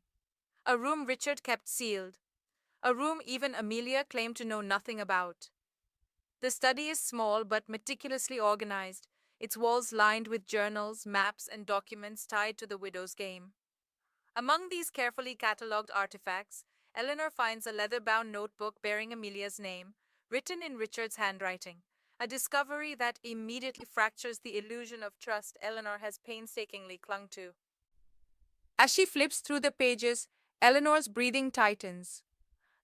A room Richard kept sealed. A room even Amelia claimed to know nothing about. The study is small but meticulously organized, its walls lined with journals, maps, and documents tied to the widow's game. Among these carefully catalogued artifacts, Eleanor finds a leather-bound notebook bearing Amelia's name, written in Richard's handwriting, a discovery that immediately fractures the illusion of trust Eleanor has painstakingly clung to. As she flips through the pages, Eleanor's breathing tightens.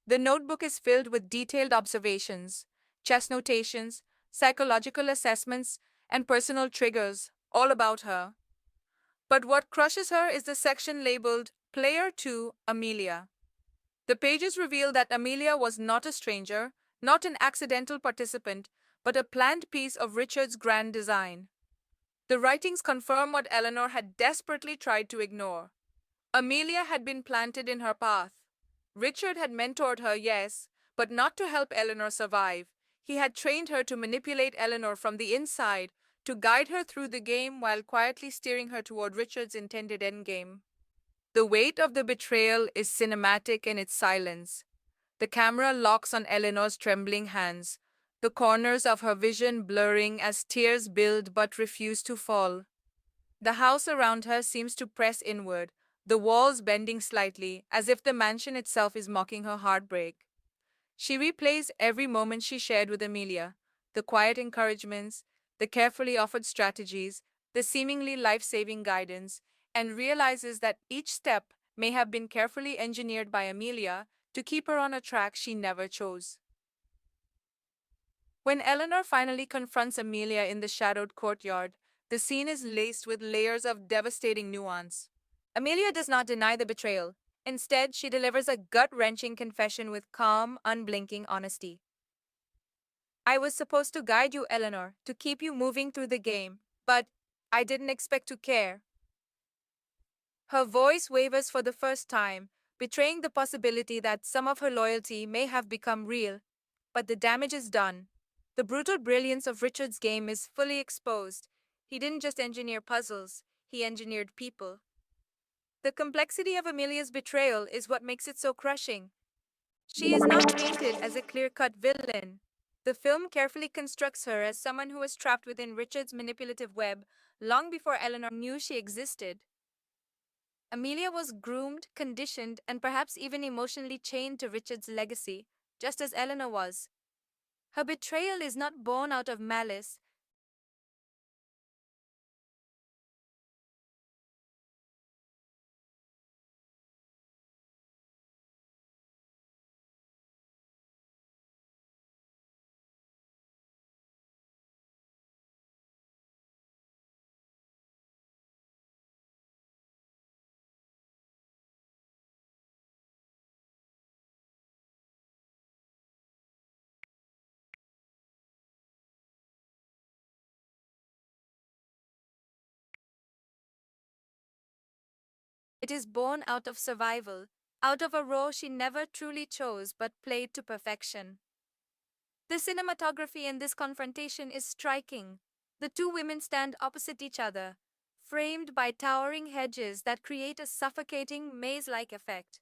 The notebook is filled with detailed observations, chess notations, psychological assessments, and personal triggers, all about her. But what crushes her is the section labeled Player 2, Amelia. The pages reveal that Amelia was not a stranger, not an accidental participant, but a planned piece of Richard's grand design. The writings confirm what Eleanor had desperately tried to ignore. Amelia had been planted in her path. Richard had mentored her, yes, but not to help Eleanor survive. He had trained her to manipulate Eleanor from the inside, to guide her through the game while quietly steering her toward Richard's intended endgame. The weight of the betrayal is cinematic in its silence. The camera locks on Eleanor's trembling hands, the corners of her vision blurring as tears build but refuse to fall. The house around her seems to press inward, the walls bending slightly, as if the mansion itself is mocking her heartbreak. She replays every moment she shared with Amelia, the quiet encouragements, the carefully offered strategies, the seemingly life-saving guidance, and realizes that each step may have been carefully engineered by Amelia to keep her on a track she never chose. When Eleanor finally confronts Amelia in the shadowed courtyard, the scene is laced with layers of devastating nuance. Amelia does not deny the betrayal. Instead, she delivers a gut-wrenching confession with calm, unblinking honesty. I was supposed to guide you, Eleanor, to keep you moving through the game, but I didn't expect to care. Her voice wavers for the first time, betraying the possibility that some of her loyalty may have become real, but the damage is done. The brutal brilliance of Richard's game is fully exposed. He didn't just engineer puzzles, he engineered people. The complexity of Amelia's betrayal is what makes it so crushing. She is not painted as a clear-cut villain. The film carefully constructs her as someone who was trapped within Richard's manipulative web long before Eleanor knew she existed. Amelia was groomed, conditioned, and perhaps even emotionally chained to Richard's legacy, just as Eleanor was. Her betrayal is not born out of malice, It is born out of survival, out of a role she never truly chose but played to perfection. The cinematography in this confrontation is striking. The two women stand opposite each other, framed by towering hedges that create a suffocating maze like effect,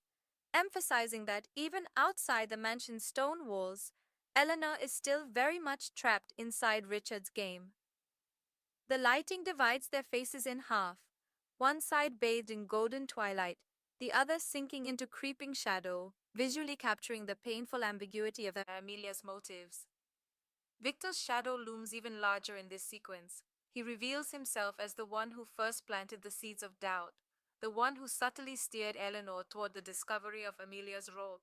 emphasizing that even outside the mansion's stone walls, Eleanor is still very much trapped inside Richard's game. The lighting divides their faces in half, one side bathed in golden twilight, the other sinking into creeping shadow, visually capturing the painful ambiguity of Amelia's motives. Victor's shadow looms even larger in this sequence. He reveals himself as the one who first planted the seeds of doubt, the one who subtly steered Eleanor toward the discovery of Amelia's role.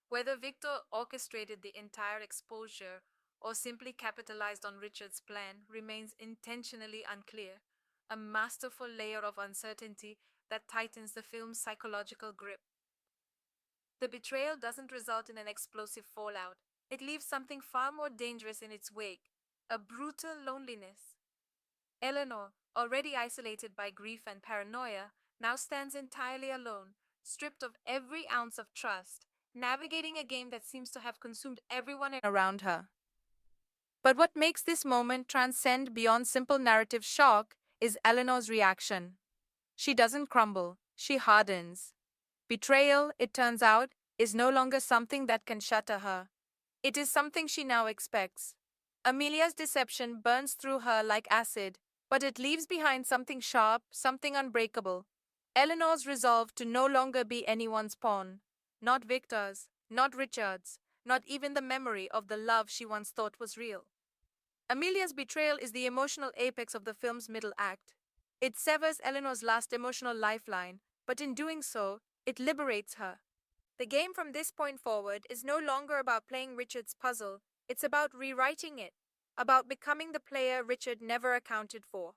Whether Victor orchestrated the entire exposure or simply capitalized on Richard's plan remains intentionally unclear, a masterful layer of uncertainty that tightens the film's psychological grip. The betrayal doesn't result in an explosive fallout. It leaves something far more dangerous in its wake, a brutal loneliness. Eleanor, already isolated by grief and paranoia, now stands entirely alone, stripped of every ounce of trust, navigating a game that seems to have consumed everyone around her. But what makes this moment transcend beyond simple narrative shock is Eleanor's reaction. She doesn't crumble, she hardens. Betrayal, it turns out, is no longer something that can shatter her. It is something she now expects. Amelia's deception burns through her like acid, but it leaves behind something sharp, something unbreakable. Eleanor's resolve to no longer be anyone's pawn. Not Victor's, not Richard's, not even the memory of the love she once thought was real. Amelia's betrayal is the emotional apex of the film's middle act. It severs Eleanor's last emotional lifeline, but in doing so, it liberates her. The game from this point forward is no longer about playing Richard's puzzle, it's about rewriting it, about becoming the player Richard never accounted for.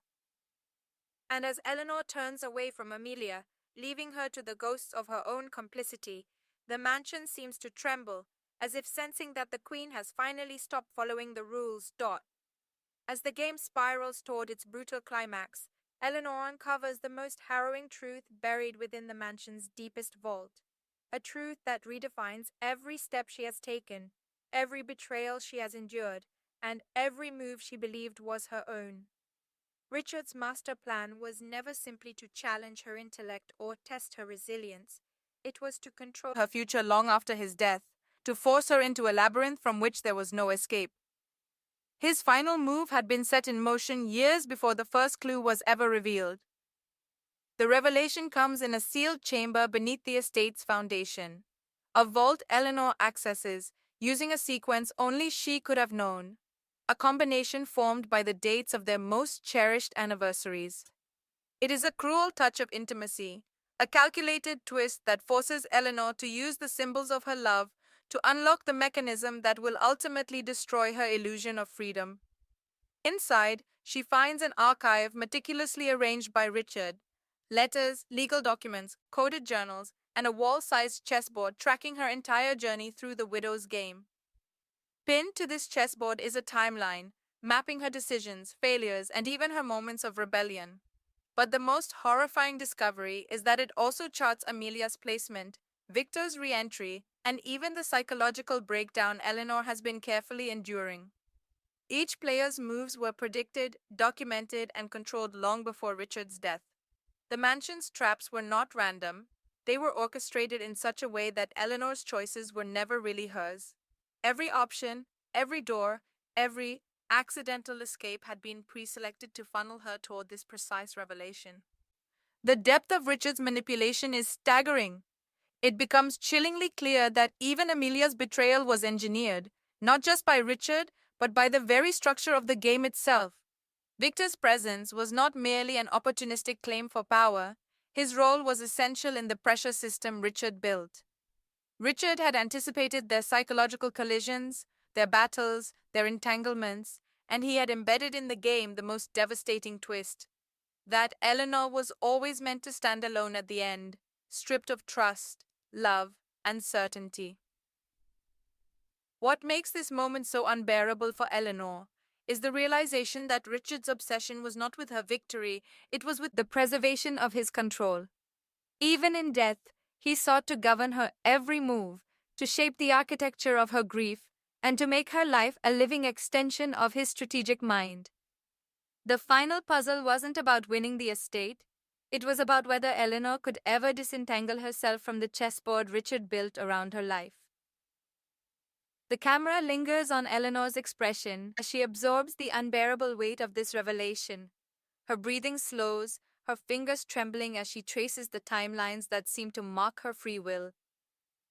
And as Eleanor turns away from Amelia, leaving her to the ghosts of her own complicity, the mansion seems to tremble, as if sensing that the Queen has finally stopped following the rules. As the game spirals toward its brutal climax, Eleanor uncovers the most harrowing truth buried within the mansion's deepest vault. A truth that redefines every step she has taken, every betrayal she has endured, and every move she believed was her own. Richard's master plan was never simply to challenge her intellect or test her resilience. It was to control her future long after his death, to force her into a labyrinth from which there was no escape. His final move had been set in motion years before the first clue was ever revealed. The revelation comes in a sealed chamber beneath the estate's foundation, a vault Eleanor accesses, using a sequence only she could have known, a combination formed by the dates of their most cherished anniversaries. It is a cruel touch of intimacy, a calculated twist that forces Eleanor to use the symbols of her love to unlock the mechanism that will ultimately destroy her illusion of freedom. Inside, she finds an archive meticulously arranged by Richard, letters, legal documents, coded journals, and a wall-sized chessboard tracking her entire journey through the widow's game. Pinned to this chessboard is a timeline, mapping her decisions, failures, and even her moments of rebellion. But the most horrifying discovery is that it also charts Amelia's placement, Victor's re-entry, and even the psychological breakdown Eleanor has been carefully enduring. Each player's moves were predicted, documented, and controlled long before Richard's death. The mansion's traps were not random. They were orchestrated in such a way that Eleanor's choices were never really hers. Every option, every door, every accidental escape had been pre-selected to funnel her toward this precise revelation. The depth of Richard's manipulation is staggering. It becomes chillingly clear that even Amelia's betrayal was engineered, not just by Richard, but by the very structure of the game itself. Victor's presence was not merely an opportunistic claim for power, his role was essential in the pressure system Richard built. Richard had anticipated their psychological collisions, their battles, their entanglements, and he had embedded in the game the most devastating twist, that Eleanor was always meant to stand alone at the end, stripped of trust, love, and certainty. What makes this moment so unbearable for Eleanor is the realization that Richard's obsession was not with her victory, it was with the preservation of his control. Even in death, he sought to govern her every move, to shape the architecture of her grief, and to make her life a living extension of his strategic mind. The final puzzle wasn't about winning the estate, it was about whether Eleanor could ever disentangle herself from the chessboard Richard built around her life. The camera lingers on Eleanor's expression as she absorbs the unbearable weight of this revelation. Her breathing slows, her fingers trembling as she traces the timelines that seem to mock her free will.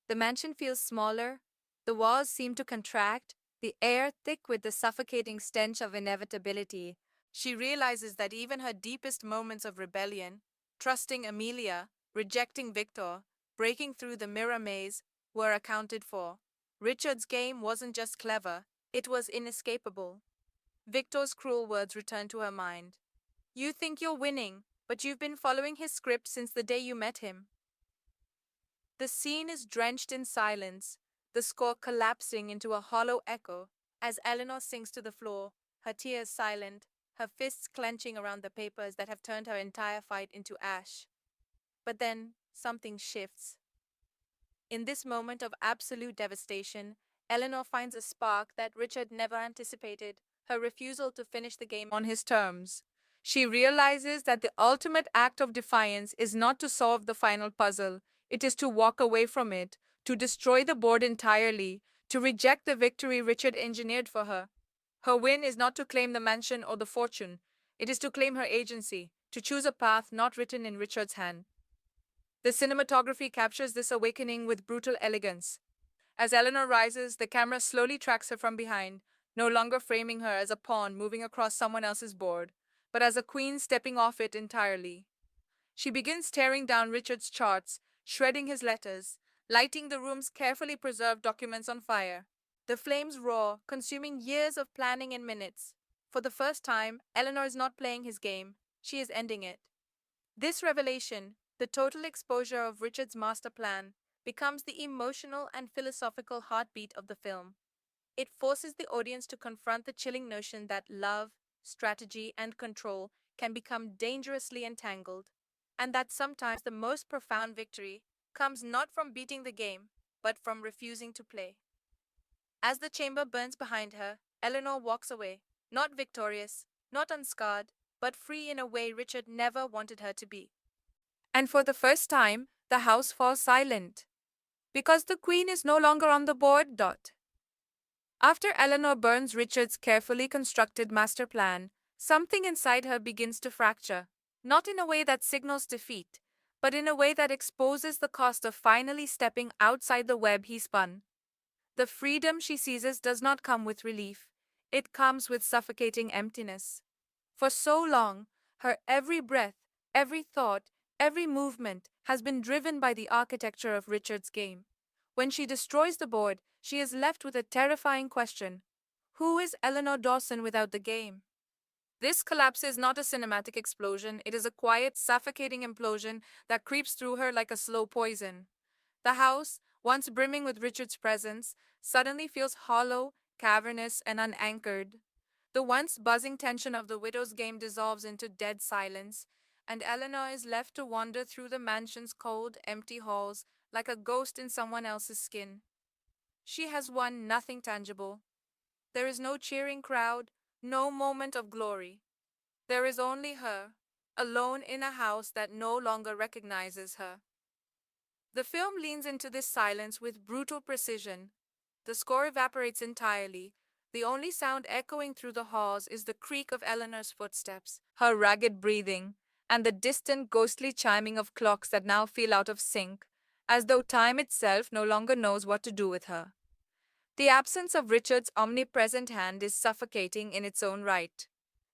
The mansion feels smaller, the walls seem to contract, the air thick with the suffocating stench of inevitability. She realizes that even her deepest moments of rebellion, trusting Amelia, rejecting Victor, breaking through the mirror maze, were accounted for. Richard's game wasn't just clever, it was inescapable. Victor's cruel words return to her mind. You think you're winning, but you've been following his script since the day you met him. The scene is drenched in silence, the score collapsing into a hollow echo as Eleanor sinks to the floor, her tears silent, her fists clenching around the papers that have turned her entire fight into ash. But then, something shifts. In this moment of absolute devastation, Eleanor finds a spark that Richard never anticipated, her refusal to finish the game on his terms. She realizes that the ultimate act of defiance is not to solve the final puzzle, it is to walk away from it, to destroy the board entirely, to reject the victory Richard engineered for her. Her win is not to claim the mansion or the fortune, it is to claim her agency, to choose a path not written in Richard's hand. The cinematography captures this awakening with brutal elegance. As Eleanor rises, the camera slowly tracks her from behind, no longer framing her as a pawn moving across someone else's board, but as a queen stepping off it entirely. She begins tearing down Richard's charts, shredding his letters, lighting the room's carefully preserved documents on fire. The flames roar, consuming years of planning in minutes. For the first time, Eleanor is not playing his game, she is ending it. This revelation, the total exposure of Richard's master plan, becomes the emotional and philosophical heartbeat of the film. It forces the audience to confront the chilling notion that love, strategy, and control can become dangerously entangled, and that sometimes the most profound victory comes not from beating the game, but from refusing to play. As the chamber burns behind her, Eleanor walks away, not victorious, not unscarred, but free in a way Richard never wanted her to be. And for the first time, the house falls silent. Because the queen is no longer on the board. After Eleanor burns Richard's carefully constructed master plan, something inside her begins to fracture, not in a way that signals defeat, but in a way that exposes the cost of finally stepping outside the web he spun. The freedom she seizes does not come with relief, it comes with suffocating emptiness. For so long, her every breath, every thought, every movement has been driven by the architecture of Richard's game. When she destroys the board, she is left with a terrifying question. Who is Eleanor Dawson without the game? This collapse is not a cinematic explosion, it is a quiet, suffocating implosion that creeps through her like a slow poison. The house, once brimming with Richard's presence, suddenly feels hollow, cavernous, and unanchored. The once buzzing tension of the widow's game dissolves into dead silence, and Eleanor is left to wander through the mansion's cold, empty halls like a ghost in someone else's skin. She has won nothing tangible. There is no cheering crowd, no moment of glory. There is only her, alone in a house that no longer recognizes her. The film leans into this silence with brutal precision. The score evaporates entirely. The only sound echoing through the halls is the creak of Eleanor's footsteps, her ragged breathing, and the distant ghostly chiming of clocks that now feel out of sync, as though time itself no longer knows what to do with her. The absence of Richard's omnipresent hand is suffocating in its own right.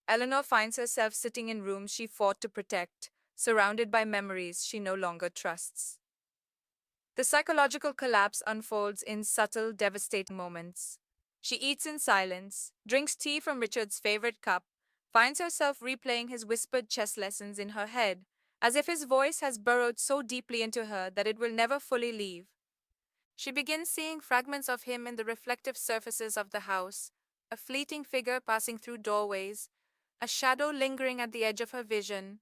Eleanor finds herself sitting in rooms she fought to protect, surrounded by memories she no longer trusts. The psychological collapse unfolds in subtle, devastating moments. She eats in silence, drinks tea from Richard's favorite cup, finds herself replaying his whispered chess lessons in her head, as if his voice has burrowed so deeply into her that it will never fully leave. She begins seeing fragments of him in the reflective surfaces of the house, a fleeting figure passing through doorways, a shadow lingering at the edge of her vision.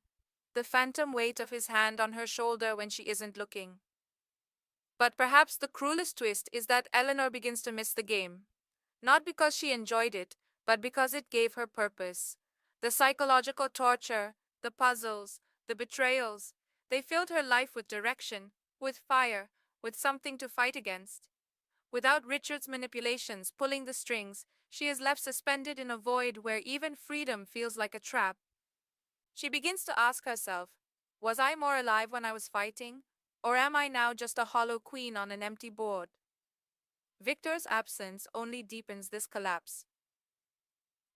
the phantom weight of his hand on her shoulder when she isn't looking. But perhaps the cruelest twist is that Eleanor begins to miss the game. Not because she enjoyed it, but because it gave her purpose. The psychological torture, the puzzles, the betrayals, they filled her life with direction, with fire, with something to fight against. Without Richard's manipulations pulling the strings, she is left suspended in a void where even freedom feels like a trap. She begins to ask herself, was I more alive when I was fighting? Or am I now just a hollow queen on an empty board? Victor's absence only deepens this collapse.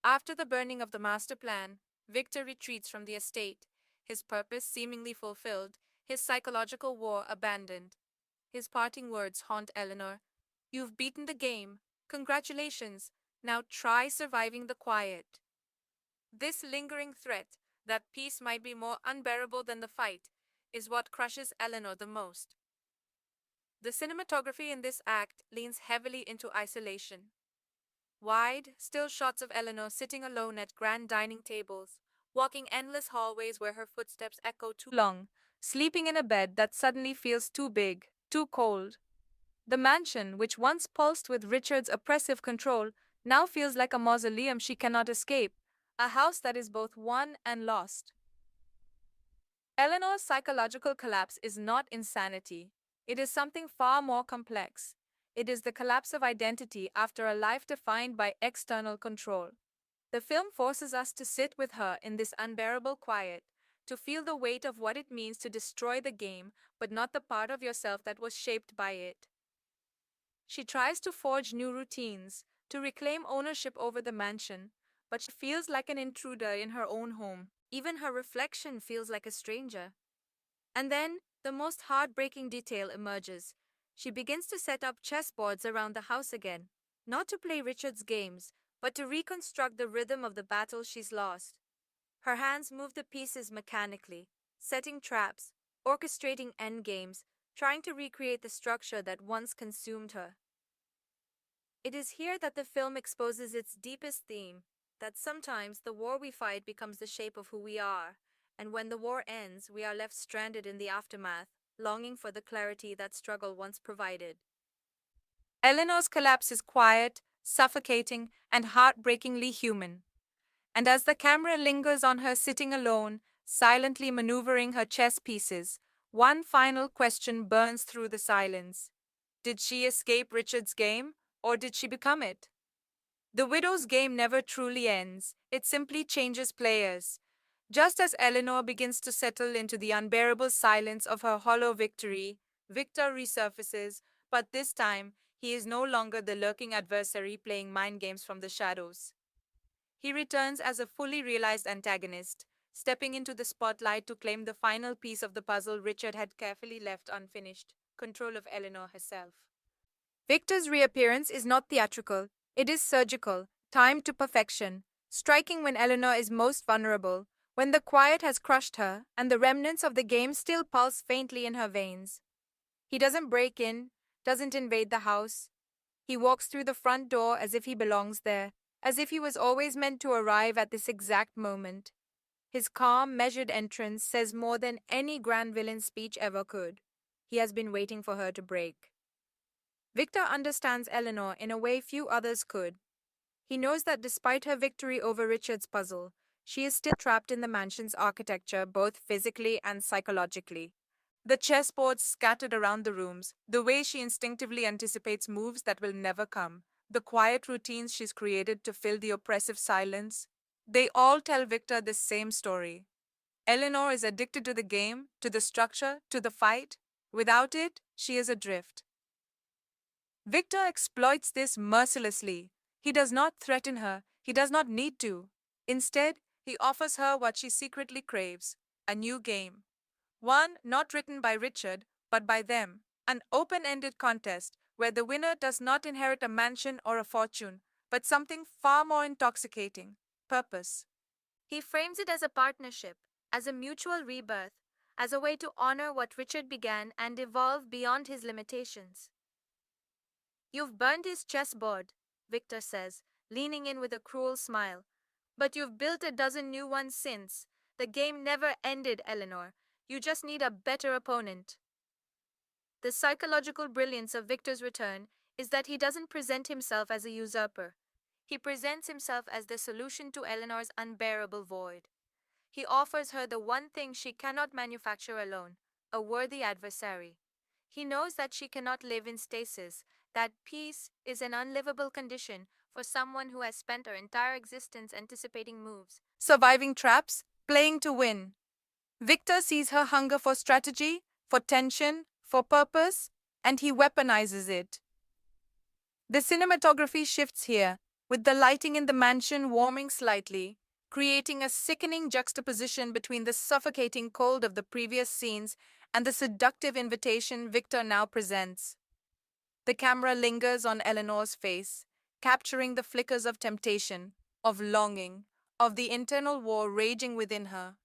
After the burning of the master plan, Victor retreats from the estate, his purpose seemingly fulfilled, his psychological war abandoned. His parting words haunt Eleanor. You've beaten the game. Congratulations. Now try surviving the quiet. This lingering threat that peace might be more unbearable than the fight is what crushes Eleanor the most. The cinematography in this act leans heavily into isolation. Wide, still shots of Eleanor sitting alone at grand dining tables, walking endless hallways where her footsteps echo too long, sleeping in a bed that suddenly feels too big, too cold. The mansion, which once pulsed with Richard's oppressive control, now feels like a mausoleum she cannot escape, a house that is both won and lost. Eleanor's psychological collapse is not insanity. It is something far more complex. It is the collapse of identity after a life defined by external control. The film forces us to sit with her in this unbearable quiet, to feel the weight of what it means to destroy the game, but not the part of yourself that was shaped by it. She tries to forge new routines, to reclaim ownership over the mansion, but she feels like an intruder in her own home. Even her reflection feels like a stranger. And then, the most heartbreaking detail emerges. She begins to set up chessboards around the house again, not to play Richard's games, but to reconstruct the rhythm of the battle she's lost. Her hands move the pieces mechanically, setting traps, orchestrating endgames, trying to recreate the structure that once consumed her. It is here that the film exposes its deepest theme, that sometimes the war we fight becomes the shape of who we are, and when the war ends, we are left stranded in the aftermath, longing for the clarity that struggle once provided. Eleanor's collapse is quiet, suffocating, and heartbreakingly human. And as the camera lingers on her sitting alone, silently maneuvering her chess pieces, one final question burns through the silence. Did she escape Richard's game, or did she become it? The widow's game never truly ends, it simply changes players. Just as Eleanor begins to settle into the unbearable silence of her hollow victory, Victor resurfaces, but this time, he is no longer the lurking adversary playing mind games from the shadows. He returns as a fully realized antagonist, stepping into the spotlight to claim the final piece of the puzzle Richard had carefully left unfinished, control of Eleanor herself. Victor's reappearance is not theatrical, it is surgical, timed to perfection, striking when Eleanor is most vulnerable, when the quiet has crushed her and the remnants of the game still pulse faintly in her veins. He doesn't break in, doesn't invade the house. He walks through the front door as if he belongs there, as if he was always meant to arrive at this exact moment. His calm, measured entrance says more than any grand villain's speech ever could. He has been waiting for her to break. Victor understands Eleanor in a way few others could. He knows that despite her victory over Richard's puzzle, she is still trapped in the mansion's architecture both physically and psychologically. The chessboards scattered around the rooms, the way she instinctively anticipates moves that will never come, the quiet routines she's created to fill the oppressive silence, they all tell Victor the same story. Eleanor is addicted to the game, to the structure, to the fight. Without it, she is adrift. Victor exploits this mercilessly. He does not threaten her, he does not need to. Instead, he offers her what she secretly craves, a new game. One not written by Richard, but by them. An open-ended contest where the winner does not inherit a mansion or a fortune, but something far more intoxicating, purpose. He frames it as a partnership, as a mutual rebirth, as a way to honor what Richard began and evolve beyond his limitations. You've burned his chessboard, Victor says, leaning in with a cruel smile. But you've built a dozen new ones since. The game never ended, Eleanor. You just need a better opponent. The psychological brilliance of Victor's return is that he doesn't present himself as a usurper. He presents himself as the solution to Eleanor's unbearable void. He offers her the one thing she cannot manufacture alone, a worthy adversary. He knows that she cannot live in stasis, that peace is an unlivable condition for someone who has spent her entire existence anticipating moves, Surviving traps, playing to win. Victor sees her hunger for strategy, for tension, for purpose, and he weaponizes it. The cinematography shifts here, with the lighting in the mansion warming slightly, creating a sickening juxtaposition between the suffocating cold of the previous scenes and the seductive invitation Victor now presents. The camera lingers on Eleanor's face, capturing the flickers of temptation, of longing, of the internal war raging within her,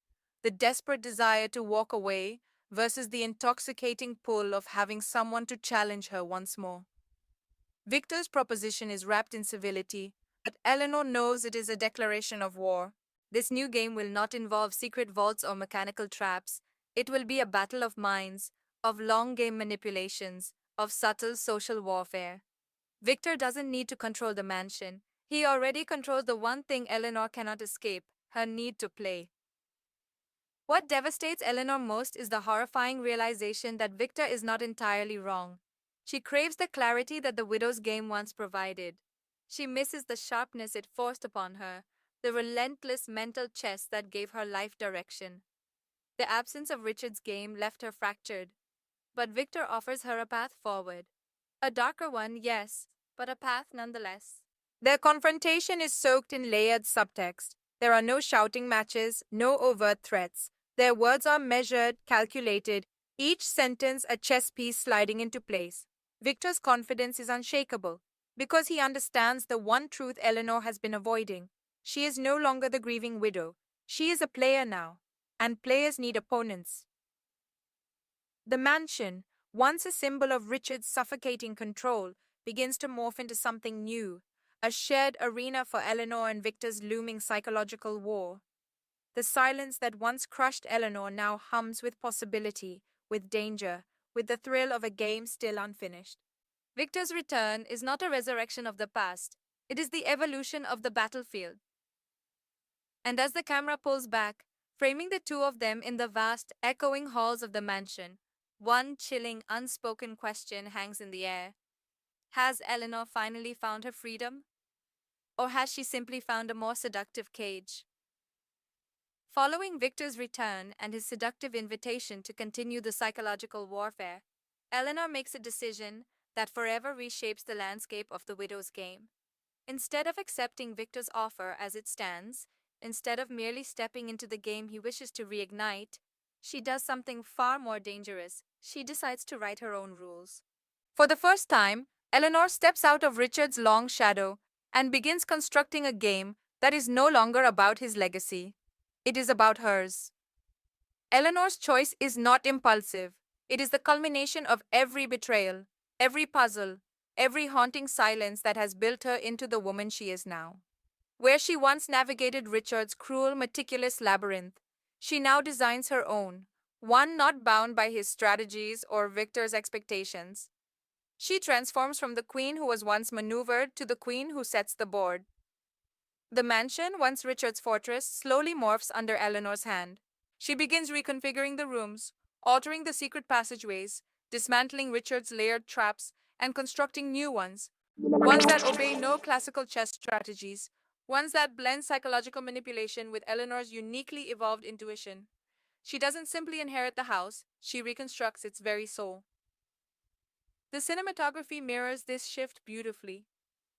the desperate desire to walk away versus the intoxicating pull of having someone to challenge her once more. Victor's proposition is wrapped in civility, but Eleanor knows it is a declaration of war. This new game will not involve secret vaults or mechanical traps. It will be a battle of minds, of long game manipulations, of subtle social warfare. Victor doesn't need to control the mansion. He already controls the one thing Eleanor cannot escape, her need to play. What devastates Eleanor most is the horrifying realization that Victor is not entirely wrong. She craves the clarity that the widow's game once provided. She misses the sharpness it forced upon her, the relentless mental chess that gave her life direction. The absence of Richard's game left her fractured, but Victor offers her a path forward. A darker one, yes, but a path nonetheless. Their confrontation is soaked in layered subtext. There are no shouting matches, no overt threats. Their words are measured, calculated, each sentence a chess piece sliding into place. Victor's confidence is unshakable because he understands the one truth Eleanor has been avoiding. She is no longer the grieving widow. She is a player now, and players need opponents. The mansion, once a symbol of Richard's suffocating control, begins to morph into something new, a shared arena for Eleanor and Victor's looming psychological war. The silence that once crushed Eleanor now hums with possibility, with danger, with the thrill of a game still unfinished. Victor's return is not a resurrection of the past, it is the evolution of the battlefield. And as the camera pulls back, framing the two of them in the vast, echoing halls of the mansion, one chilling, unspoken question hangs in the air. Has Eleanor finally found her freedom? Or has she simply found a more seductive cage? Following Victor's return and his seductive invitation to continue the psychological warfare, Eleanor makes a decision that forever reshapes the landscape of the widow's game. Instead of accepting Victor's offer as it stands, instead of merely stepping into the game he wishes to reignite, she does something far more dangerous. She decides to write her own rules. For the first time, Eleanor steps out of Richard's long shadow and begins constructing a game that is no longer about his legacy. It is about hers. Eleanor's choice is not impulsive. It is the culmination of every betrayal, every puzzle, every haunting silence that has built her into the woman she is now. Where she once navigated Richard's cruel, meticulous labyrinth, she now designs her own, one not bound by his strategies or Victor's expectations. She transforms from the queen who was once maneuvered to the queen who sets the board. The mansion, once Richard's fortress, slowly morphs under Eleanor's hand. She begins reconfiguring the rooms, altering the secret passageways, dismantling Richard's layered traps, and constructing new ones that obey no classical chess strategies, ones that blend psychological manipulation with Eleanor's uniquely evolved intuition. She doesn't simply inherit the house, she reconstructs its very soul. The cinematography mirrors this shift beautifully.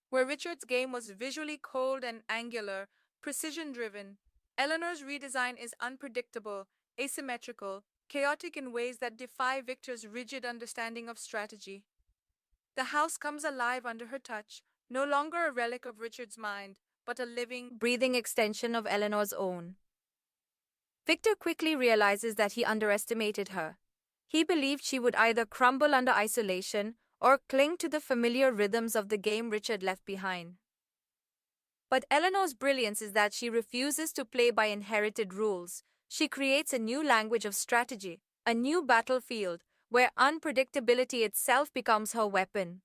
Where Richard's game was visually cold and angular, precision-driven, Eleanor's redesign is unpredictable, asymmetrical, chaotic in ways that defy Victor's rigid understanding of strategy. The house comes alive under her touch, no longer a relic of Richard's mind, but a living, breathing extension of Eleanor's own. Victor quickly realizes that he underestimated her. He believed she would either crumble under isolation or cling to the familiar rhythms of the game Richard left behind. But Eleanor's brilliance is that she refuses to play by inherited rules. She creates a new language of strategy, a new battlefield, where unpredictability itself becomes her weapon.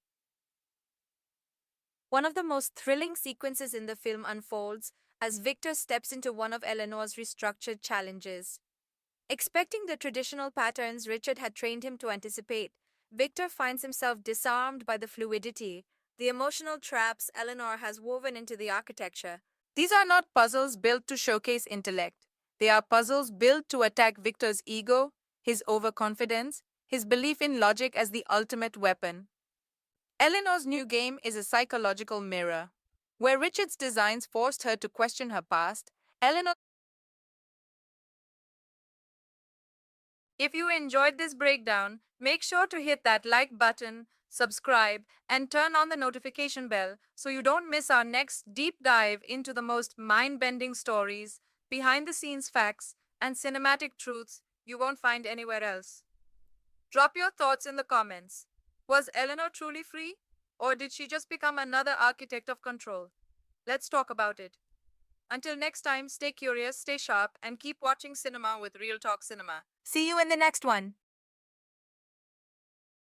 One of the most thrilling sequences in the film unfolds as Victor steps into one of Eleanor's restructured challenges. Expecting the traditional patterns Richard had trained him to anticipate, Victor finds himself disarmed by the fluidity, the emotional traps Eleanor has woven into the architecture. These are not puzzles built to showcase intellect. They are puzzles built to attack Victor's ego, his overconfidence, his belief in logic as the ultimate weapon. Eleanor's new game is a psychological mirror. Where Richard's designs forced her to question her past, Eleanor. If you enjoyed this breakdown, make sure to hit that like button, subscribe, and turn on the notification bell so you don't miss our next deep dive into the most mind bending stories, behind the scenes facts, and cinematic truths you won't find anywhere else. Drop your thoughts in the comments. Was Eleanor truly free? Or did she just become another architect of control? Let's talk about it. Until next time, stay curious, stay sharp, and keep watching cinema with Real Talk Cinema. See you in the next one.